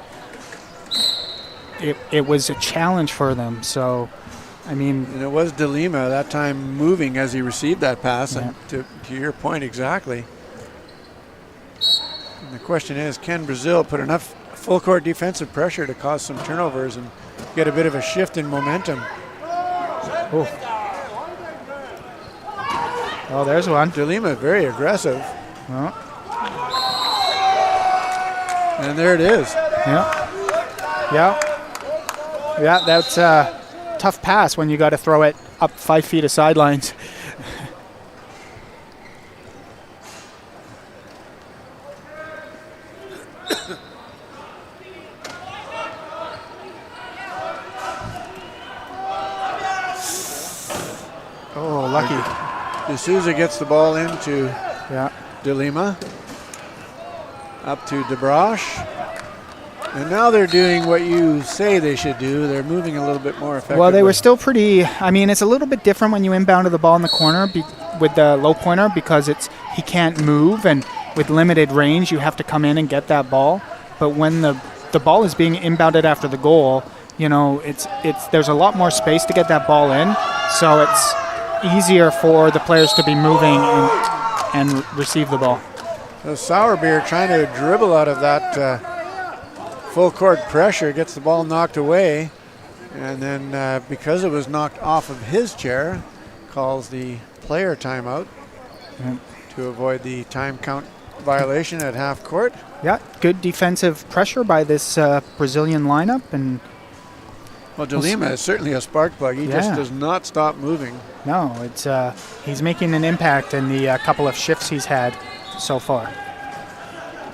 it was a challenge for them. So, And it was De Lima that time moving as he received that pass, and to your point exactly. And the question is, can Brazil put enough full court defensive pressure to cause some turnovers and get a bit of a shift in momentum? Oh, there's one. De Lima very aggressive. Oh. And there it is. Yeah, that's a tough pass when you got to throw it up 5 feet of sidelines. Oh, lucky. D'Souza gets the ball into De Lima. Up to De Broche. And now they're doing what you say they should do. They're moving a little bit more effectively. Well, they were still pretty... it's a little bit different when you inbounded the ball in the corner with the low pointer, because he can't move, and with limited range, you have to come in and get that ball. But when the ball is being inbounded after the goal, there's a lot more space to get that ball in, so it's easier for the players to be moving and receive the ball. So Sauerbier trying to dribble out of that full court pressure, gets the ball knocked away, and then because it was knocked off of his chair, calls the player timeout to avoid the time count violation at half court. Yeah, good defensive pressure by this Brazilian lineup. And well, De Lima is certainly a spark plug. He just does not stop moving. No, it's he's making an impact in the couple of shifts he's had so far,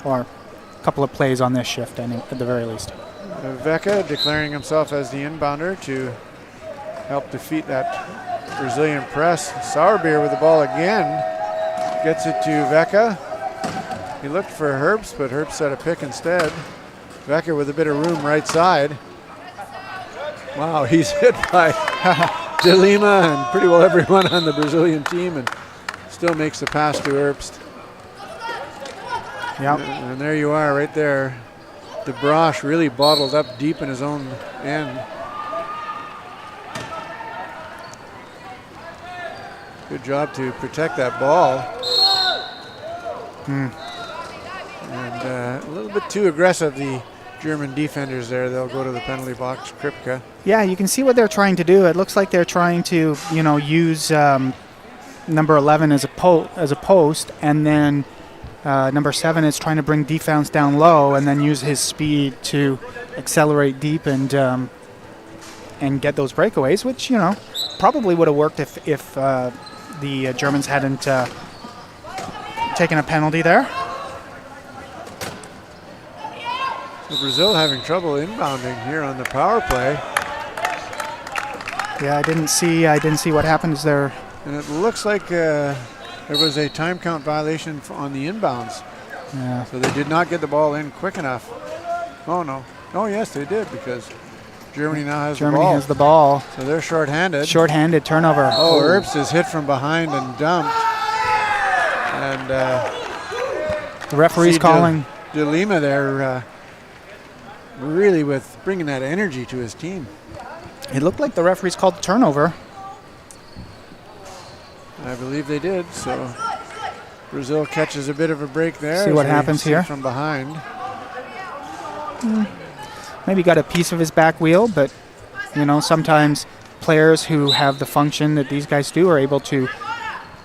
or a couple of plays on this shift, at the very least. Vecca declaring himself as the inbounder to help defeat that Brazilian press. Sauerbier with the ball again, gets it to Vecca. He looked for Herbst, but Herbst set a pick instead. Vecca with a bit of room right side. Wow, he's hit by De Lima and pretty well everyone on the Brazilian team, and still makes the pass to Herbst. Yep. And there you are right there. DeBrosh really bottled up deep in his own end. Good job to protect that ball. And a little bit too aggressive, the German defenders there. They'll go to the penalty box. Kripke. Yeah, you can see what they're trying to do. It looks like they're trying to, use number 11 as a post, and then number 7 is trying to bring defense down low, and then use his speed to accelerate deep and get those breakaways, which probably would have worked if the Germans hadn't taken a penalty there. So Brazil having trouble inbounding here on the power play. Yeah, I didn't see what happened there. And it looks like there was a time count violation on the inbounds. Yeah. So they did not get the ball in quick enough. Oh, no. Oh, yes, they did, because Germany now has the ball. Germany has the ball. So they're shorthanded. Shorthanded turnover. Oh, Earps is hit from behind and dumped. And the referee's calling. De Lima there really with bringing that energy to his team. It looked like the referees called the turnover. I believe they did. So Brazil catches a bit of a break there. See what happens here. From behind. Maybe got a piece of his back wheel, but sometimes players who have the function that these guys do are able to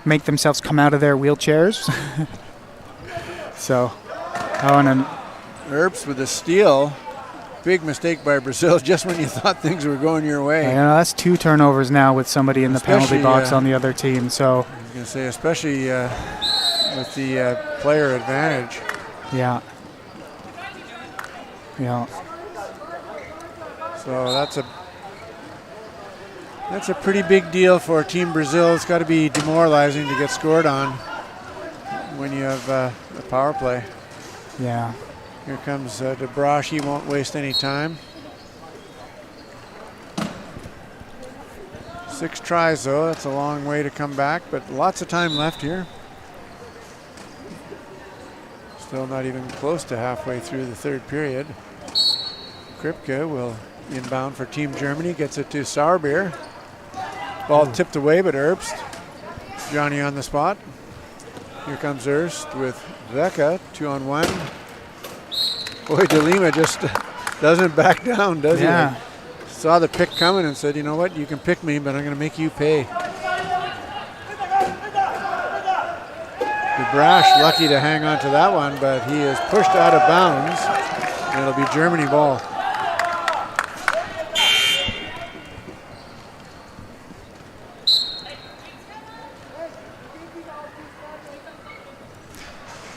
make themselves come out of their wheelchairs. And Earps with a steal. Big mistake by Brazil just when you thought things were going your way. That's 2 turnovers now with somebody in the penalty box on the other team. So I was going to say, especially with the player advantage. Yeah. So that's a pretty big deal for Team Brazil. It's got to be demoralizing to get scored on when you have a power play. Yeah. Here comes DeBrosh. He won't waste any time. 6 tries, though. That's a long way to come back, but lots of time left here. Still not even close to halfway through the third period. Kripke will inbound for Team Germany. Gets it to Sauerbier. Ball tipped away, but Erbst. Johnny on the spot. Here comes Erst with Vecca. 2-on-1. Boy, De Lima just doesn't back down, does he? Yeah. Saw the pick coming and said, you know what, you can pick me, but I'm going to make you pay. DeBrosh lucky to hang on to that one, but he is pushed out of bounds, and it'll be Germany ball.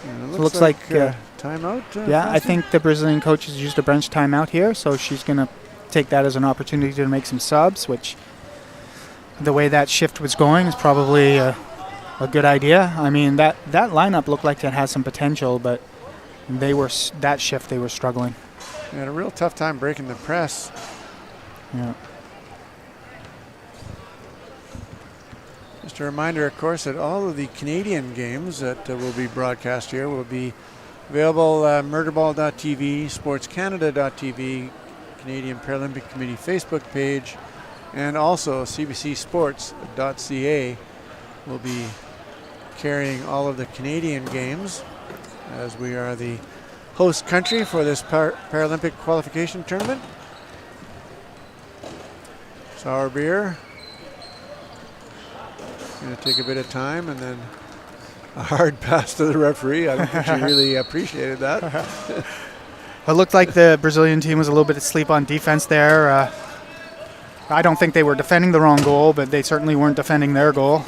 It looks like timeout. I think the Brazilian coach has used a bench timeout here, so she's going to take that as an opportunity to make some subs, which the way that shift was going is probably a good idea. I mean, that lineup looked like it has some potential, but they were struggling. They had a real tough time breaking the press. Yeah. Just a reminder, of course, that all of the Canadian games that will be broadcast here will be available murderball.tv, sportscanada.tv, Canadian Paralympic Committee Facebook page, and also cbcsports.ca will be carrying all of the Canadian games, as we are the host country for this Paralympic qualification tournament. Sauerbier going to take a bit of time, and then a hard pass to the referee. I don't think she really appreciated that. It looked like the Brazilian team was a little bit asleep on defense there. I don't think they were defending the wrong goal, but they certainly weren't defending their goal.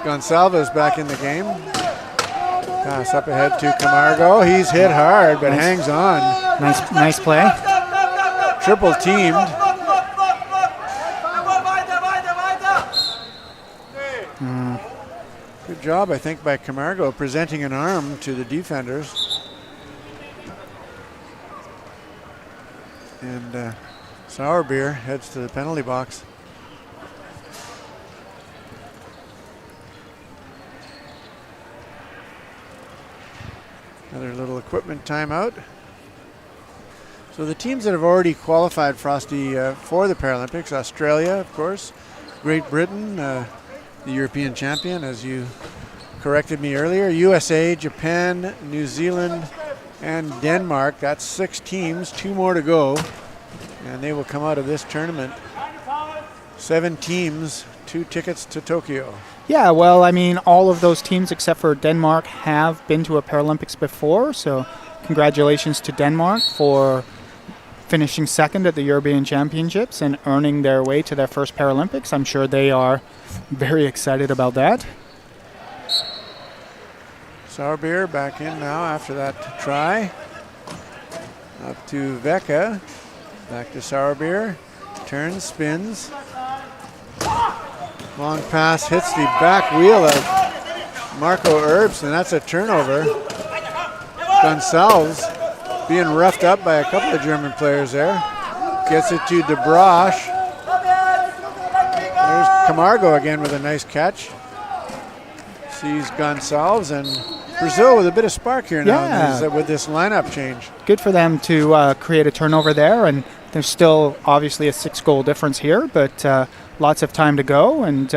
Gonçalves back in the game. Pass up ahead to Camargo. He's hit hard, but hangs on. Nice play. Triple teamed. Good job, I think, by Camargo presenting an arm to the defenders. And Sauerbier heads to the penalty box. Another little equipment timeout. So the teams that have already qualified, Frosty, for the Paralympics, Australia, of course, Great Britain, the European champion, as you corrected me earlier, USA, Japan, New Zealand, and Denmark. That's 6 teams, 2 more to go, and they will come out of this tournament. 7 teams, 2 tickets to Tokyo. Yeah, well, I mean, all of those teams except for Denmark have been to a Paralympics before, so congratulations to Denmark for finishing second at the European Championships and earning their way to their first Paralympics. I'm sure they are very excited about that. Sauerbier back in now after that try. Up to Vecca. Back to Sauerbier. Turns, spins. Long pass hits the back wheel of Marco Herbst, and that's a turnover. Gonçalves being roughed up by a couple of German players there. Gets it to De Broche. There's Camargo again with a nice catch. Sees Gonçalves, and Brazil with a bit of spark here now with this lineup change. Good for them to create a turnover there, and there's still obviously a 6-goal difference here, but lots of time to go, and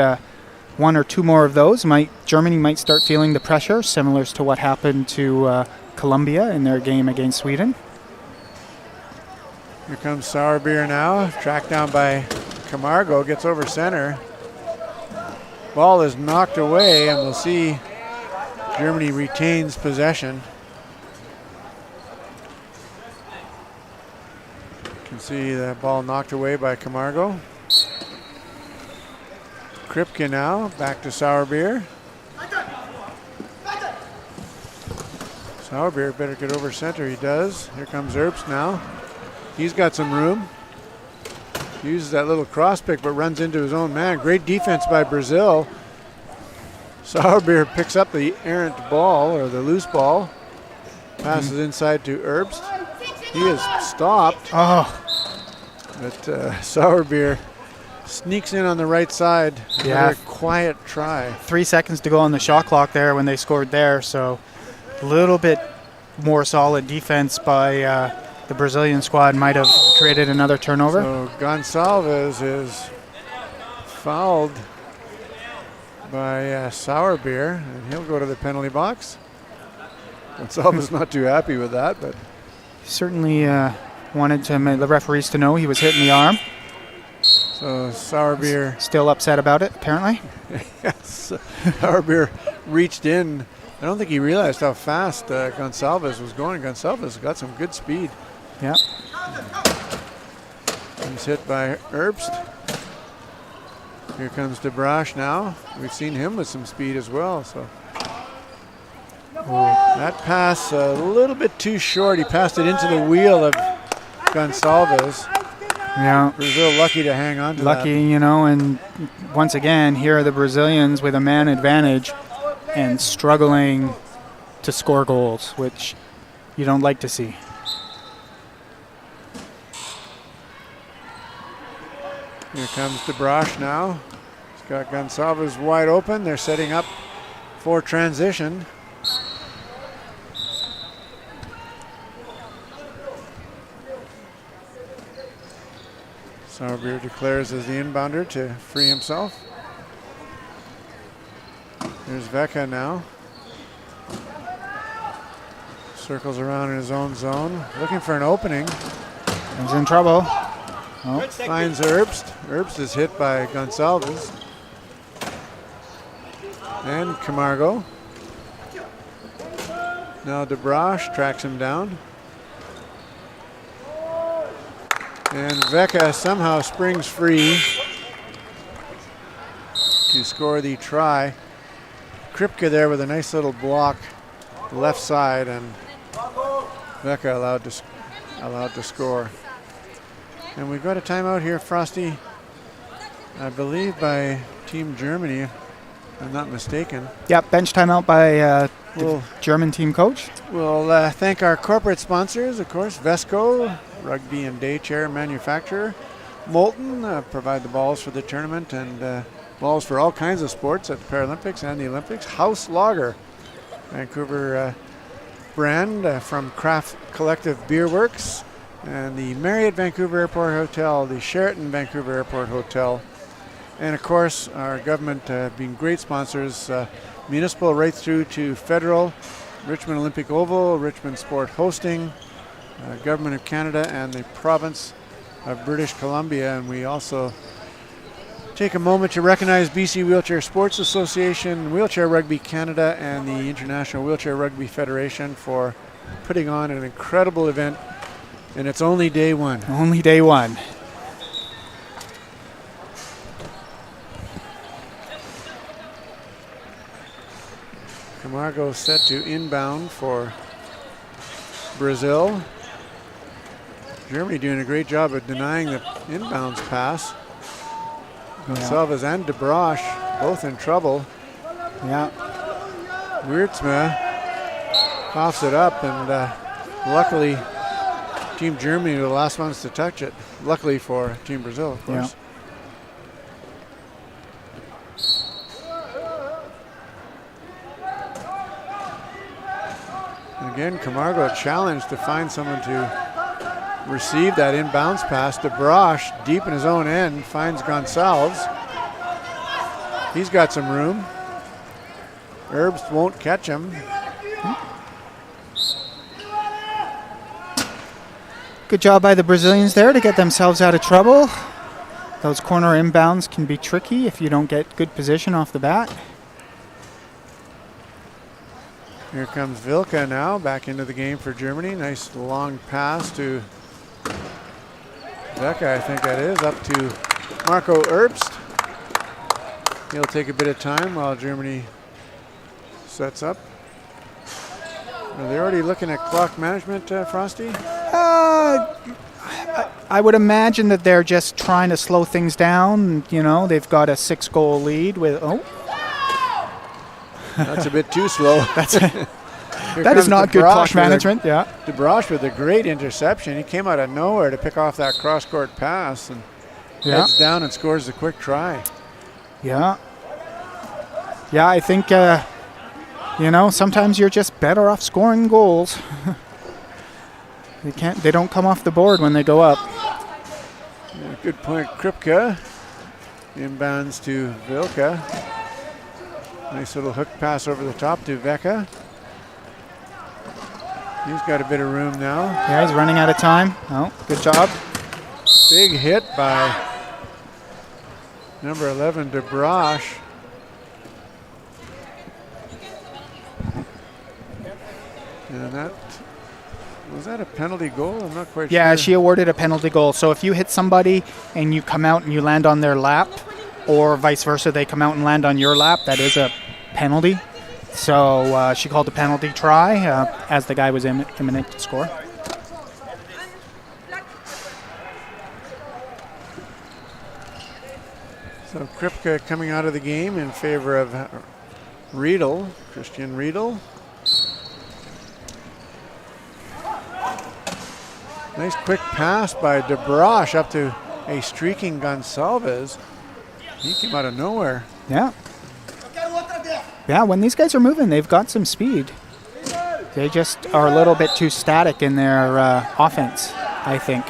1 or 2 more of those, Germany might start feeling the pressure, similar to what happened to Colombia in their game against Sweden. Here comes Sauerbier now, tracked down by Camargo, gets over center. Ball is knocked away, and we'll see Germany retains possession. You can see that ball knocked away by Camargo. Kripke now, back to Sauerbier. Sauerbier better get over center, he does. Here comes Herbst now. He's got some room. Uses that little cross pick, but runs into his own man. Great defense by Brazil. Sauerbier picks up the errant ball, or the loose ball. Passes inside to Herbst. He is stopped. But Sauerbier sneaks in on the right side. Another quiet try. 3 seconds to go on the shot clock there when they scored there, so a little bit more solid defense by the Brazilian squad might have created another turnover. So Gonçalves is fouled by Sauerbier, and he'll go to the penalty box. Gonçalves not too happy with that, but certainly wanted the referees to know he was hitting the arm. So Sauerbier still upset about it, apparently. Yes, Sauerbier reached in. I don't think he realized how fast Gonçalves was going. Gonçalves got some good speed. Yeah. He's hit by Herbst. Here comes De Broche now. We've seen him with some speed as well. So that pass a little bit too short. He passed it into the wheel of Gonçalves. Yeah. Brazil lucky to hang on to that. Lucky, and once again, here are the Brazilians with a man advantage and struggling to score goals, which you don't like to see. Here comes De Broche now. He's got Gonçalves wide open. They're setting up for transition. Sauerbier declares as the inbounder to free himself. There's Vecca now. Circles around in his own zone, looking for an opening. He's in trouble. Oh. Finds Herbst. Herbst is hit by Gonçalves. And Camargo. Now De Broche tracks him down. And Vecca somehow springs free to score the try. Kripke there with a nice little block left side, and Vecca allowed to score. And we've got a timeout here, Frosty, I believe by Team Germany, if I'm not mistaken. Yeah, bench timeout by the German team coach. We'll thank our corporate sponsors, of course, Vesco, rugby and day chair manufacturer. Molten provide the balls for the tournament and balls for all kinds of sports at the Paralympics and the Olympics. House Lager, Vancouver brand from Craft Collective Beer Works, and the Marriott Vancouver Airport Hotel, the Sheraton Vancouver Airport Hotel, and of course our government being great sponsors, municipal right through to federal, Richmond Olympic Oval, Richmond Sport Hosting, Government of Canada, and the province of British Columbia. And we also take a moment to recognize BC Wheelchair Sports Association, Wheelchair Rugby Canada, and the International Wheelchair Rugby Federation for putting on an incredible event. And it's only day one. Only day one. Camargo set to inbound for Brazil. Germany doing a great job of denying the inbounds pass. Gonsalves and De Broche both in trouble. Yeah. Wiertsma coughs it up, and luckily Team Germany were the last ones to touch it. Luckily for Team Brazil, of course. And again, Camargo challenged to find someone to receive that inbounds pass. De Broche, deep in his own end, finds Gonsalves. He's got some room. Herbst won't catch him. Good job by the Brazilians there to get themselves out of trouble. Those corner inbounds can be tricky if you don't get good position off the bat. Here comes Wilke now back into the game for Germany. Nice long pass to Becca, I think that is, up to Marco Herbst. He'll take a bit of time while Germany sets up. Are they already looking at clock management, Frosty? I would imagine that they're just trying to slow things down. You know, they've got a 6-goal lead with, That's a bit too slow. That is not good clock management. De Broche with a great interception. He came out of nowhere to pick off that cross-court pass and heads down and scores a quick try. Yeah, I think, sometimes you're just better off scoring goals. They don't come off the board when they go up. Yeah, good point. Kripke inbounds to Wilke. Nice little hook pass over the top to Vecca. He's got a bit of room now. Yeah, he's running out of time. Oh, good job. Big hit by number 11, De Broche. And was that a penalty goal? I'm not quite sure. Yeah, she awarded a penalty goal. So if you hit somebody and you come out and you land on their lap, or vice versa, they come out and land on your lap, that is a penalty. So she called a penalty try as the guy was imminent to score. So Kripke coming out of the game in favor of Riedel, Christian Riedel. Nice quick pass by De Broche up to a streaking Gonsalves. He came out of nowhere. Yeah. Yeah, when these guys are moving, they've got some speed. They just are a little bit too static in their offense, I think,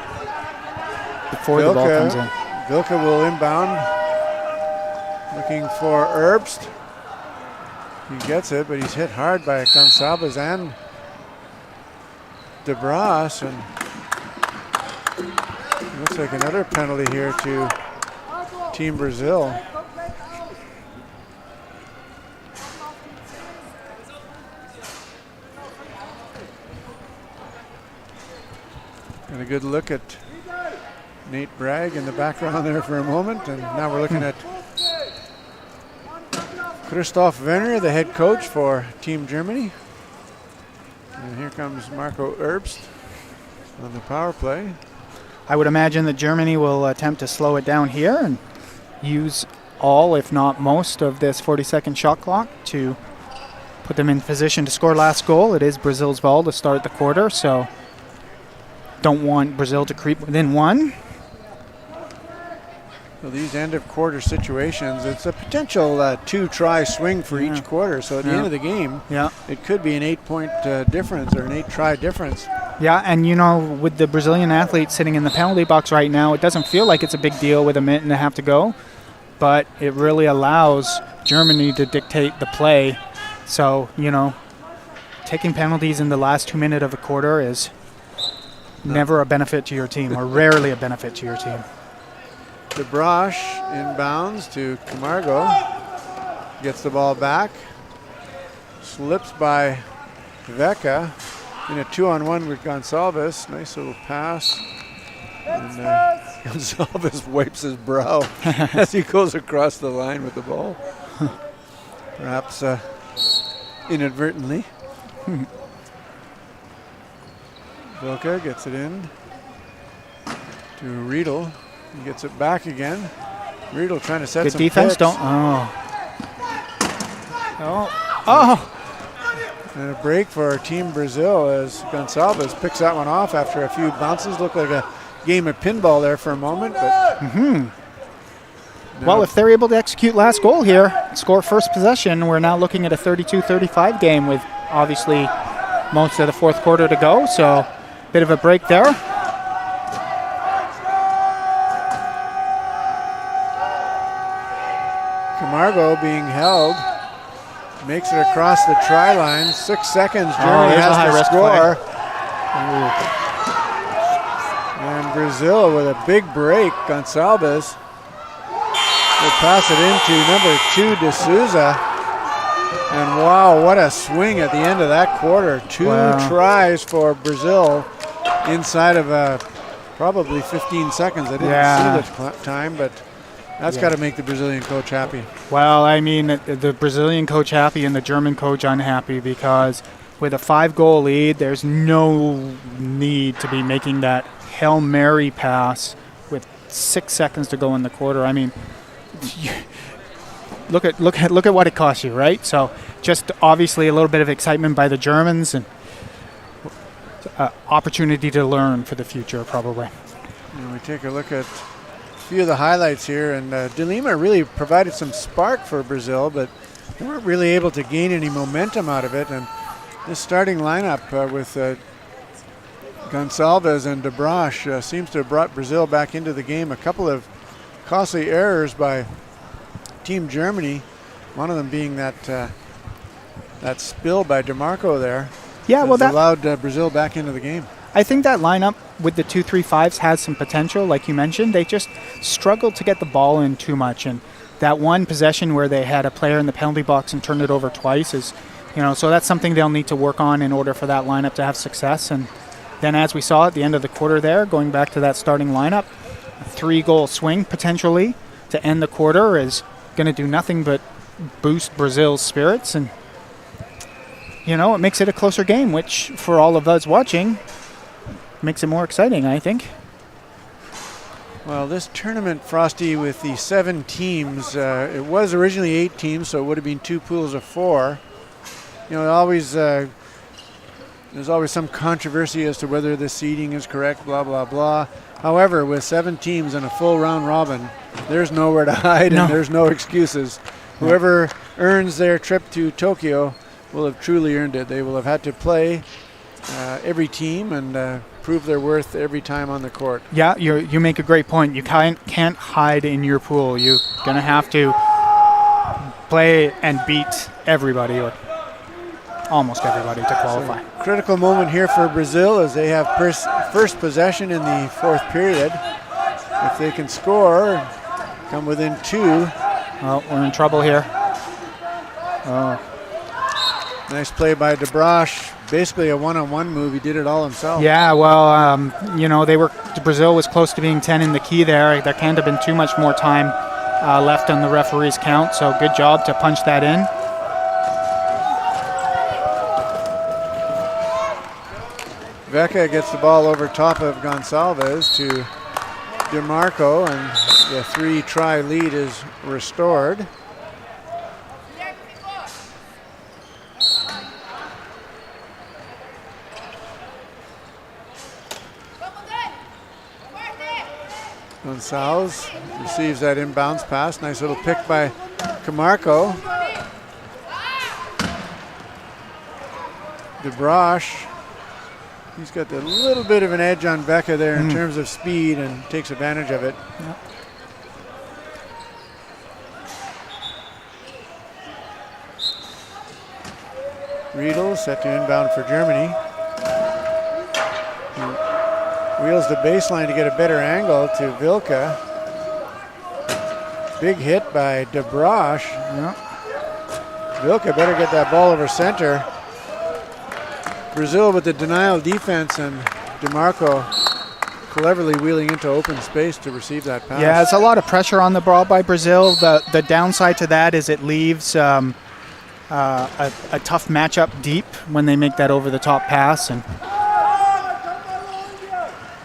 before the ball comes in. Wilke will inbound, looking for Herbst. He gets it, but he's hit hard by Gonsalves and De Broche, and looks like another penalty here to Team Brazil. And a good look at Nate Bragg in the background there for a moment, and now we're looking at Christoph Werner, the head coach for Team Germany. And here comes Marco Herbst on the power play. I would imagine that Germany will attempt to slow it down here and use all, if not most, of this 40-second shot clock to put them in position to score last goal. It is Brazil's ball to start the quarter, so don't want Brazil to creep within one. So these end of quarter situations, it's a potential 2-try swing for each quarter. So at the end of the game, it could be an 8-point difference or an 8-try difference. Yeah, and with the Brazilian athlete sitting in the penalty box right now, it doesn't feel like it's a big deal with a minute and a half to go, but it really allows Germany to dictate the play. So, taking penalties in the last 2 minutes of a quarter is never a benefit to your team, or rarely a benefit to your team. DeBrosh inbounds to Camargo. Gets the ball back. Slips by Vecca in a 2-on-1 with Gonçalves. Nice little pass. And Gonçalves wipes his brow as he goes across the line with the ball. Perhaps inadvertently. Vecca gets it in to Riedel. He gets it back again. Riedel trying to set good some defense. picks. And a break for Team Brazil as Gonçalves picks that one off after a few bounces. Looked like a game of pinball there for a moment. But well, if they're able to execute last goal here, score first possession, we're now looking at a 32-35 game with obviously most of the fourth quarter to go. So bit of a break there. Camargo being held, makes it across the try line. 6 seconds, Germany has to score. And Brazil with a big break. Gonçalves will pass it into number 2, De Souza. And wow, what a swing at the end of that quarter. 2 tries for Brazil inside of probably 15 seconds. I didn't see the time, but that's got to make the Brazilian coach happy. Well, I mean, the Brazilian coach happy and the German coach unhappy, because with a 5-goal lead, there's no need to be making that Hail Mary pass with 6 seconds to go in the quarter. I mean, look at what it cost you, right? So just obviously a little bit of excitement by the Germans and opportunity to learn for the future, probably. And we take a look at few of the highlights here, and De Lima really provided some spark for Brazil, but they weren't really able to gain any momentum out of it. And this starting lineup with Gonçalves and DeBrosh seems to have brought Brazil back into the game. A couple of costly errors by Team Germany, one of them being that spill by DeMarco there. Yeah, well, that allowed Brazil back into the game. I think that lineup with the 2-3-5s has some potential, like you mentioned. They just struggled to get the ball in too much, and that one possession where they had a player in the penalty box and turned it over twice is, so that's something they'll need to work on in order for that lineup to have success. And then, as we saw at the end of the quarter there, going back to that starting lineup, a 3-goal swing potentially to end the quarter is going to do nothing but boost Brazil's spirits, and it makes it a closer game, which for all of us watching makes it more exciting, I think. Well, this tournament, Frosty, with the 7 teams, it was originally 8 teams, so it would have been 2 pools of 4. There's always some controversy as to whether the seeding is correct, blah, blah, blah. However, with 7 teams and a full round robin, there's nowhere to hide and there's no excuses. Whoever earns their trip to Tokyo will have truly earned it. They will have had to play every team and prove their worth every time on the court. Yeah, you make a great point. You can't hide in your pool. You're going to have to play and beat everybody, or almost everybody, to qualify. So, critical moment here for Brazil as they have first possession in the fourth period. If they can score, come within 2. Oh, we're in trouble here. Oh. Nice play by DeBrosh. Basically a one-on-one move. He did it all himself. Yeah, well, Brazil was close to being 10 in the key there. There can't have been too much more time left on the referee's count, so good job to punch that in. Vecca gets the ball over top of Gonçalves to DeMarco, and the 3-try lead is restored. Gonçalves receives that inbounds pass. Nice little pick by Camargo. DeBrosh, he's got a little bit of an edge on Becca there in terms of speed and takes advantage of it. Yep. Riedel set to inbound for Germany. He wheels the baseline to get a better angle to Vilka. Big hit by DeBrosh. Yep. Vilka better get that ball over center. Brazil with the denial defense and DeMarco cleverly wheeling into open space to receive that pass. Yeah, it's a lot of pressure on the ball by Brazil. The downside to that is it leaves a tough matchup deep when they make that over-the-top pass. And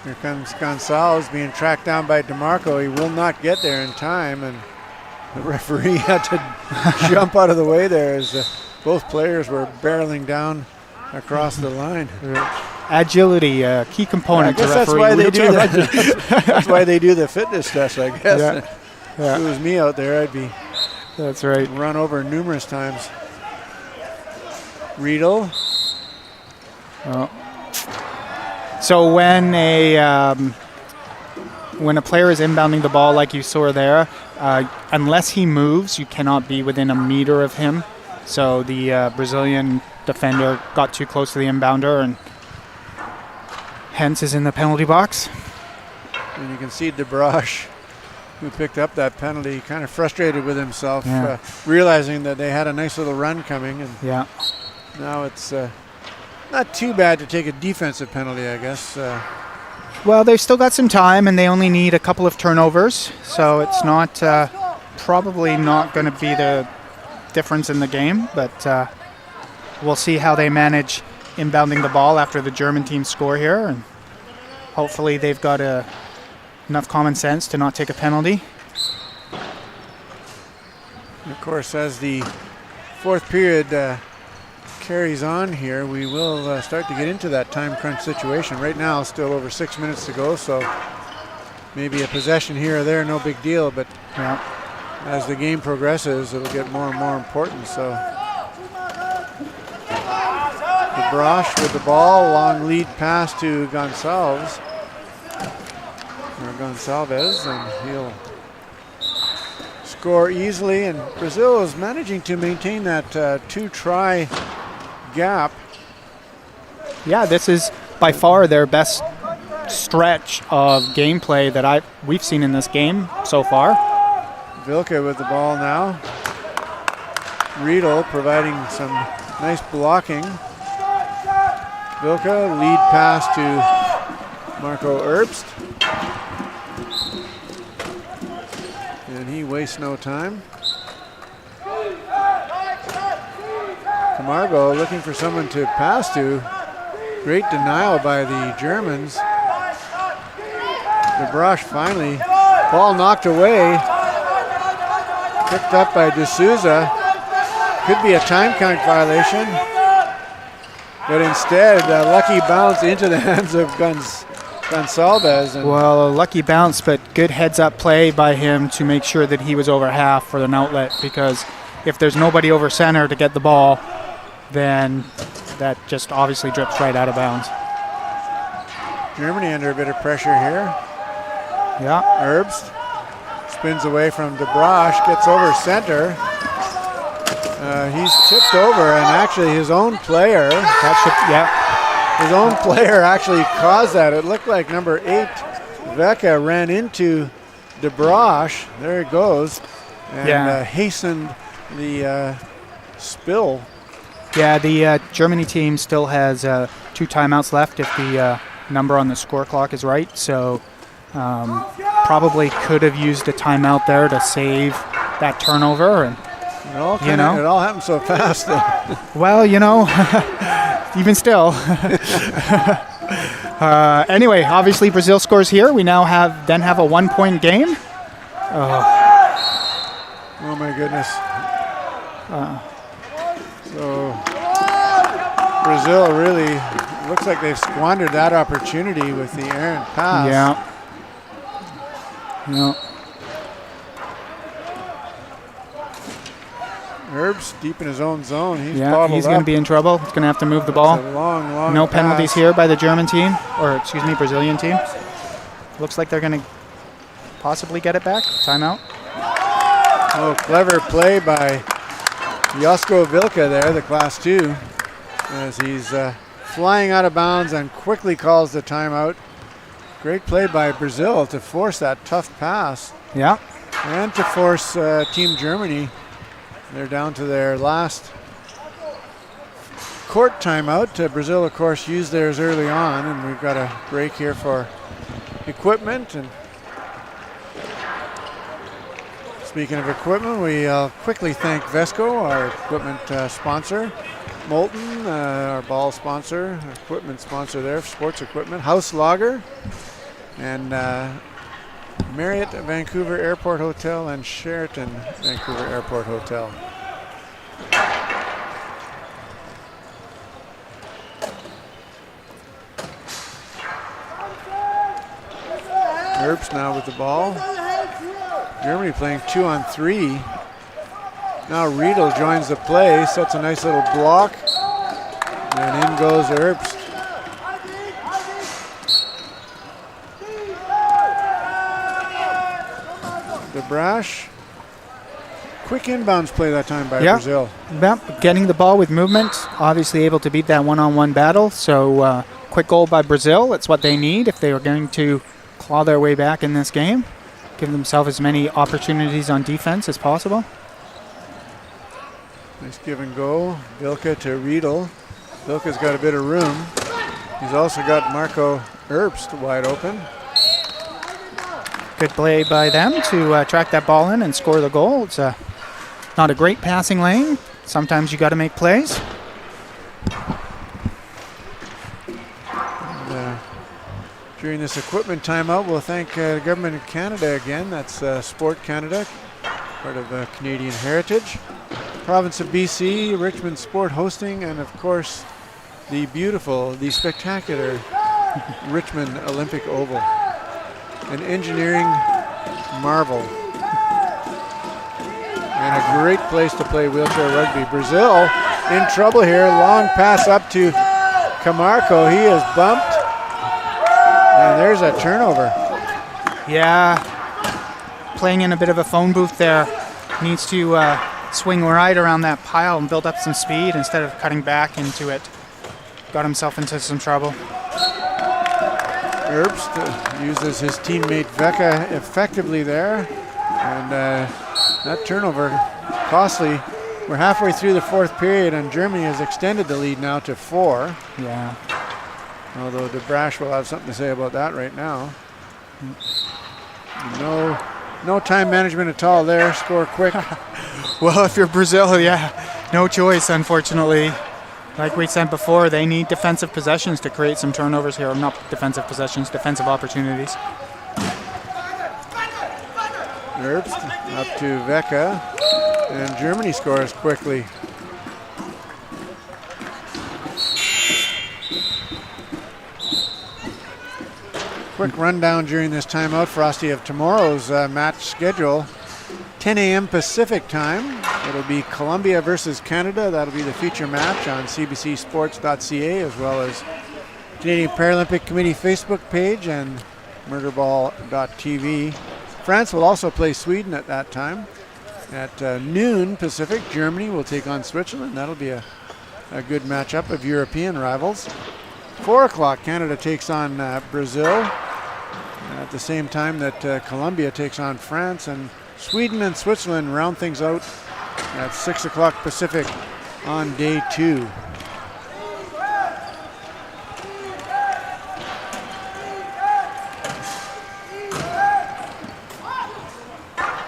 here comes Gonçalves being tracked down by DeMarco. He will not get there in time, and the referee had to jump out of the way there as both players were barreling down across the line. Agility, key component to referee. That's why they do that. That's why they do the fitness test, I guess. Yeah. If it was me out there, I'd be That's right. run over numerous times. Riedel. Oh. So when a player is inbounding the ball like you saw there, unless he moves, you cannot be within a meter of him. So the Brazilian defender got too close to the inbounder and hence is in the penalty box. And you can see DeBrosh, who picked up that penalty, kind of frustrated with himself, realizing that they had a nice little run coming. And now it's not too bad to take a defensive penalty, I guess. Well, they've still got some time, and they only need a couple of turnovers, so it's not probably not going to be the difference in the game, but we'll see how they manage inbounding the ball after the German team score here, and hopefully they've got enough common sense to not take a penalty. And of course, as the fourth period carries on here, we will start to get into that time crunch situation. Right now, still over 6 minutes to go, so maybe a possession here or there, no big deal, but as the game progresses, it'll get more and more important. So DeBrosh with the ball, long lead pass to Gonçalves, and he'll score easily. And Brazil is managing to maintain that two-try gap. Yeah, this is by far their best stretch of gameplay that we've seen in this game so far. Vilka with the ball now. Riedel providing some nice blocking. Vilka, lead pass to Marco Herbst. And he wastes no time. Camargo looking for someone to pass to. Great denial by the Germans. DeBrosh finally. Ball knocked away. Picked up by D'Souza. Could be a time count violation. But instead, a lucky bounce into the hands of Gonçalves. Well, a lucky bounce, but good heads-up play by him to make sure that he was over half for an outlet, because if there's nobody over center to get the ball, then that just obviously drips right out of bounds. Germany under a bit of pressure here. Yeah. Herbst spins away from DeBrosh, gets over center. He's tipped over, and actually his own player, his own player actually caused that. It looked like number 8, Vecca, ran into DeBrosh. There it goes, and hastened the spill. Yeah, the Germany team still has 2 timeouts left if the number on the score clock is right. So probably could have used a timeout there to save that turnover. And it all happened so fast. Well, even still. Anyway, obviously Brazil scores here. We now have a 1-point game. Oh my goodness. So Brazil really looks like they've squandered that opportunity with the errant pass. Yeah. No. Herbst deep in his own zone. He's going to be in trouble. He's going to have to move the ball. It's a long no pass. penalties here by the German team, or excuse me, Brazilian team. Looks like they're going to possibly get it back. Timeout. Oh, clever play by Josko Vilka there, the Class 2, as he's flying out of bounds and quickly calls the timeout. Great play by Brazil to force that tough pass. Yeah. And to force Team Germany. They're down to their last court timeout. Brazil, of course, used theirs early on, and we've got a break here for equipment. And speaking of equipment, we quickly thank Vesco, our equipment sponsor. Molten, our ball sponsor, equipment sponsor there, sports equipment. House Lager, and Marriott Vancouver Airport Hotel and Sheraton Vancouver Airport Hotel. Herbst now with the ball. Germany playing 2-on-3. Now Riedel joins the play, sets a nice little block, and in goes Herbst. De Brash. Quick inbounds play that time by Brazil. Yep, getting the ball with movement, obviously able to beat that one-on-one battle. So quick goal by Brazil. It's what they need if they are going to claw their way back in this game. Give themselves as many opportunities on defense as possible. Nice give and go. Vilka to Riedel. Vilka's got a bit of room. He's also got Marco Herbst wide open. Good play by them to track that ball in and score the goal. It's not a great passing lane. Sometimes you got to make plays. And, during this equipment timeout, we'll thank the Government of Canada again. That's Sport Canada, part of Canadian Heritage. Province of BC, Richmond Sport Hosting, and of course, the beautiful, the spectacular Richmond Olympic Oval. An engineering marvel. And a great place to play wheelchair rugby. Brazil in trouble here. Long pass up to Camargo. He is bumped. And there's a turnover. Yeah. Playing in a bit of a phone booth there. Needs to swing right around that pile and build up some speed instead of cutting back into it. Got himself into some trouble. Herbst uses his teammate Vecca effectively there. And that turnover costly. We're halfway through the fourth period, and Germany has extended the lead now to 4. Yeah. Although De Brash will have something to say about that right now. No time management at all there. Score quick. Well, if you're Brazil, yeah, no choice, unfortunately. Like we said before, they need defensive possessions to create some turnovers here. Not defensive possessions, defensive opportunities. Herbst up to Vecca, and Germany scores quickly. Quick rundown during this timeout, Frosty, of tomorrow's match schedule. 10 a.m. Pacific time. It'll be Colombia versus Canada. That'll be the feature match on cbcsports.ca, as well as Canadian Paralympic Committee Facebook page and murderball.tv. France will also play Sweden at that time. At noon Pacific, Germany will take on Switzerland. That'll be a good matchup of European rivals. 4 o'clock, Canada takes on Brazil. At the same time that Colombia takes on France, and Sweden and Switzerland round things out at 6 o'clock Pacific on day 2.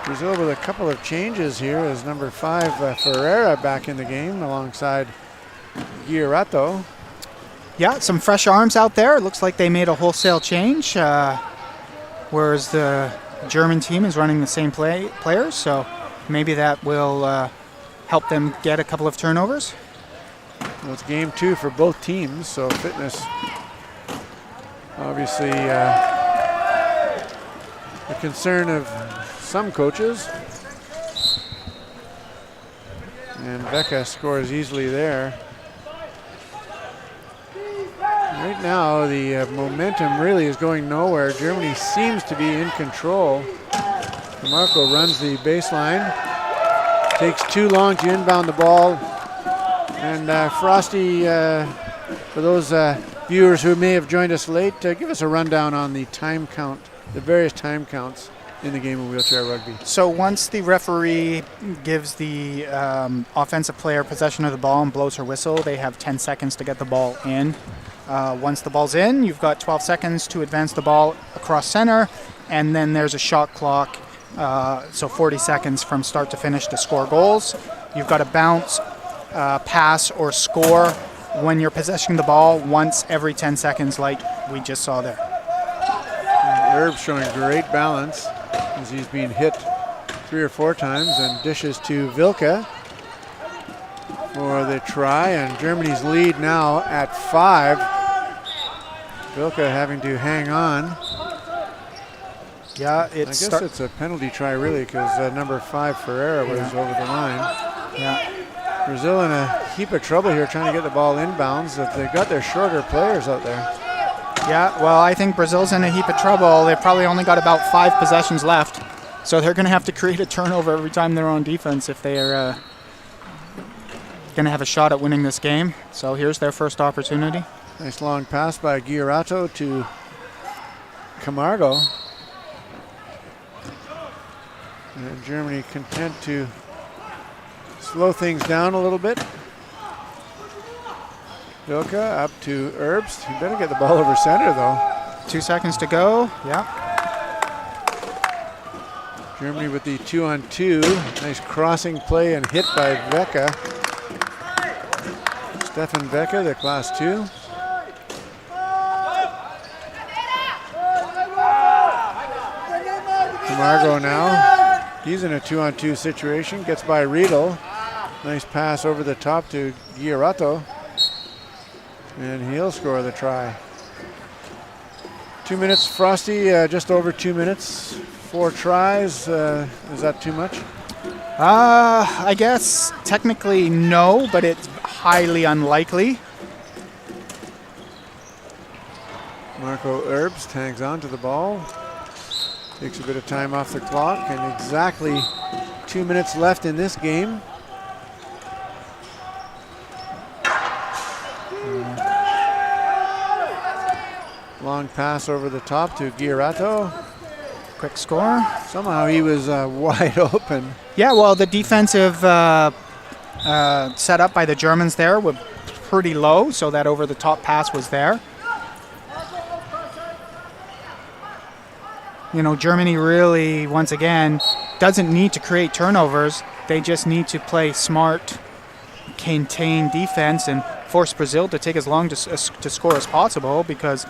Brazil with a couple of changes here as number 5 Ferreira back in the game alongside Gierato. Yeah, some fresh arms out there. It looks like they made a wholesale change, whereas the German team is running the same players, so maybe that will help them get a couple of turnovers. Well, it's game 2 for both teams, so fitness obviously a concern of some coaches. And Vecca scores easily there. Right now, the momentum really is going nowhere. Germany seems to be in control. Marco runs the baseline. Takes too long to inbound the ball. And Frosty, for those viewers who may have joined us late, give us a rundown on the time count, the various time counts in the game of wheelchair rugby. So once the referee gives the offensive player possession of the ball and blows her whistle, they have 10 seconds to get the ball in. Once the ball's in, you've got 12 seconds to advance the ball across center, and then there's a shot clock, so 40 seconds from start to finish to score goals. You've got to bounce, pass, or score when you're possessing the ball once every 10 seconds like we just saw there. Herb's showing great balance as he's being hit 3 or 4 times and dishes to Vilka for the try, and Germany's lead now at 5. Vilka having to hang on. Yeah, I guess it's a penalty try really, because number 5 Ferreira was over the line. Yeah. Brazil in a heap of trouble here trying to get the ball inbounds. That they've got their shorter players out there. Yeah, well, I think Brazil's in a heap of trouble. They've probably only got about 5 possessions left, so they're going to have to create a turnover every time they're on defense if they're going to have a shot at winning this game. So here's their first opportunity. Nice long pass by Giurato to Camargo. And Germany content to slow things down a little bit. Vilka up to Herbst. He better get the ball over center though. 2 seconds to go. Yeah. Germany with the 2-on-2. Nice crossing play and hit by Vecca. Stefan Vecca, the class 2. Camargo now. He's in a 2-on-2 situation. Gets by Riedel. Nice pass over the top to Giurato. And he'll score the try. 2 minutes, Frosty, just over 2 minutes. 4 tries. Is that too much? I guess technically no, but it's highly unlikely. Marco Herbst hangs on to the ball. Takes a bit of time off the clock, and exactly 2 minutes left in this game. Long pass over the top to Giurato. Quick score. Somehow he was wide open. Yeah, well, the defensive setup by the Germans there was pretty low, so that over-the-top pass was there. You know, Germany really, once again, doesn't need to create turnovers. They just need to play smart, contain defense and force Brazil to take as long to score as possible, because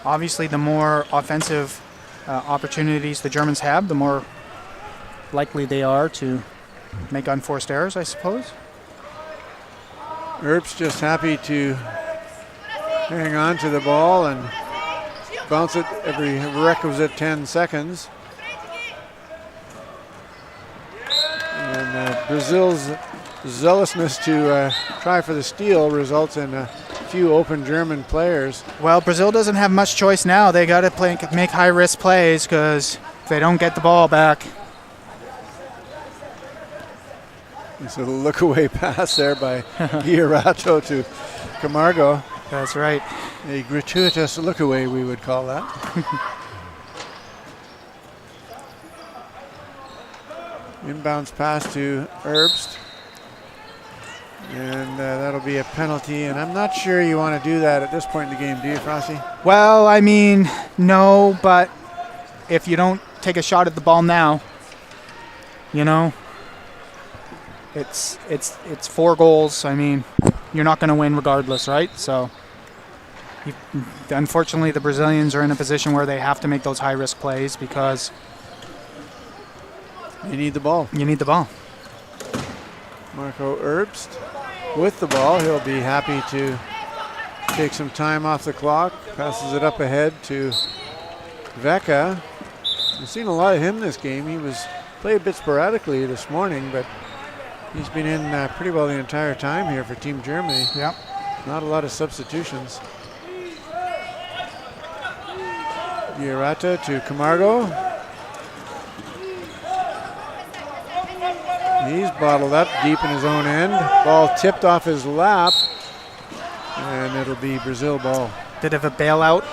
obviously the more offensive opportunities the Germans have, the more likely they are to make unforced errors, I suppose. Herbst just happy to hang on to the ball and bounce it every requisite 10 seconds. And Brazil's zealousness to try for the steal results in a few open German players. Well, Brazil doesn't have much choice now. They got to make high-risk plays, because if they don't get the ball back. It's a look-away pass there by Giurato to Camargo. That's right. A gratuitous look-away, we would call that. Inbounds pass to Herbst. And that'll be a penalty, and I'm not sure you want to do that at this point in the game, do you, Frosty? Well, I mean, no, but if you don't take a shot at the ball now, you know, it's 4 goals. I mean, you're not going to win regardless, right? So, unfortunately, the Brazilians are in a position where they have to make those high-risk plays because you need the ball. You need the ball. Marco Herbst with the ball. He'll be happy to take some time off the clock. Passes it up ahead to Vecca. We've seen a lot of him this game. He was played a bit sporadically this morning, but he's been in pretty well the entire time here for Team Germany. Yep. Not a lot of substitutions. Giarata to Camargo. He's bottled up deep in his own end. Ball tipped off his lap, and it'll be Brazil ball. Bit of a bailout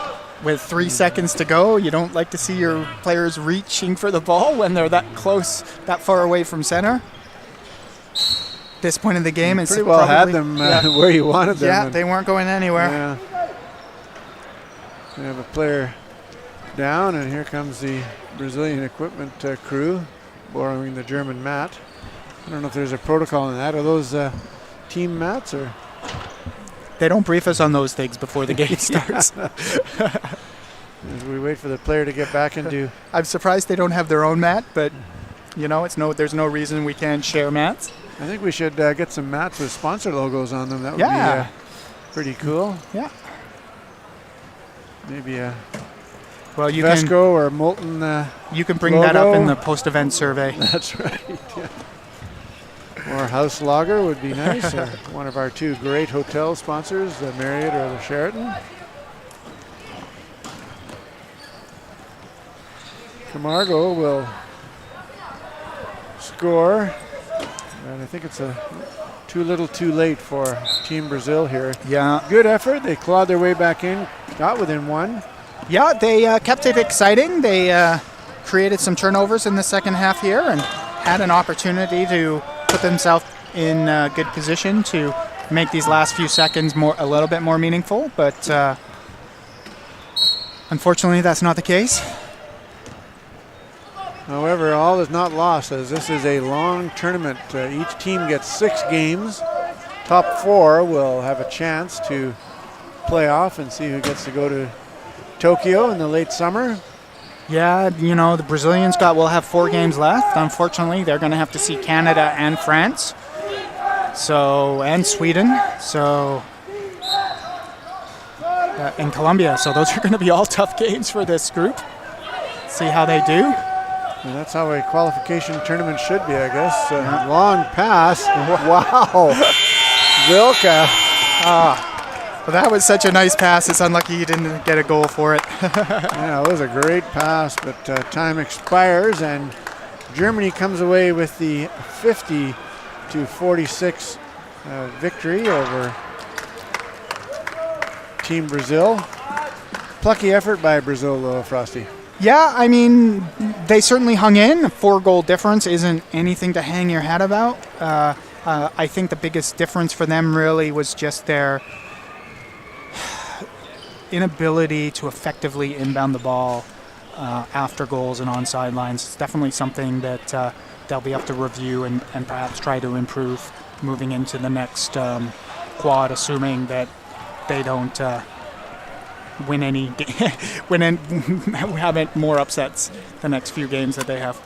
with 3 seconds to go. You don't like to see your players reaching for the ball when they're that close, that far away from center. This point in the game, it's pretty well had them where you wanted them. Yeah, they weren't going anywhere. Yeah. We have a player down, and here comes the Brazilian equipment crew borrowing the German mat. I don't know if there's a protocol in that. Are those team mats or? They don't brief us on those things before the game starts. As we wait for the player to get back into. I'm surprised they don't have their own mat, but you know, there's no reason we can't share mats. I think we should get some mats with sponsor logos on them. That would be pretty cool. Yeah. Maybe a you Vesco or Molten you can bring logo. that up in the post-event survey. That's right. Yeah. Or House Lager would be nice. Or one of our 2 great hotel sponsors, the Marriott or the Sheraton. Camargo will score. And I think it's too little too late for Team Brazil here. Yeah. Good effort. They clawed their way back in, got within 1. Yeah, they kept it exciting. They created some turnovers in the second half here and had an opportunity to put themselves in a good position to make these last few seconds a little bit more meaningful. But unfortunately, that's not the case. However, all is not lost, as this is a long tournament. Each team gets 6 games. Top 4 will have a chance to play off and see who gets to go to Tokyo in the late summer. Yeah, you know, the Brazilians will have 4 games left. Unfortunately, they're going to have to see Canada and France, and Sweden, and Colombia. So those are going to be all tough games for this group. See how they do. And that's how a qualification tournament should be, I guess. Long pass. Wow. Vilka. Well, that was such a nice pass. It's unlucky you didn't get a goal for it. Yeah, it was a great pass, but time expires, and Germany comes away with the 50-46 victory over Team Brazil. Plucky effort by Brazil, though, Frosty. Yeah, I mean, they certainly hung in. A 4-goal difference isn't anything to hang your head about. I think the biggest difference for them really was just their inability to effectively inbound the ball after goals and on sidelines. It's definitely something that they'll be able to review and perhaps try to improve moving into the next quad, assuming that they don't win any have more upsets the next few games that they have.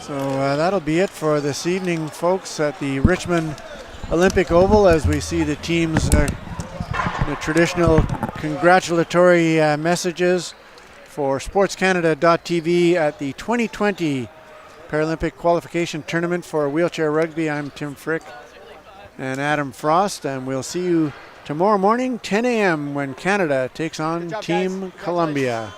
So that'll be it for this evening, folks, at the Richmond Olympic Oval, as we see the teams, the traditional congratulatory messages for sportscanada.tv at the 2020 Paralympic Qualification Tournament for Wheelchair Rugby. I'm Tim Frick and Adam Frost, and we'll see you tomorrow morning, 10 a.m., when Canada takes on Team Colombia.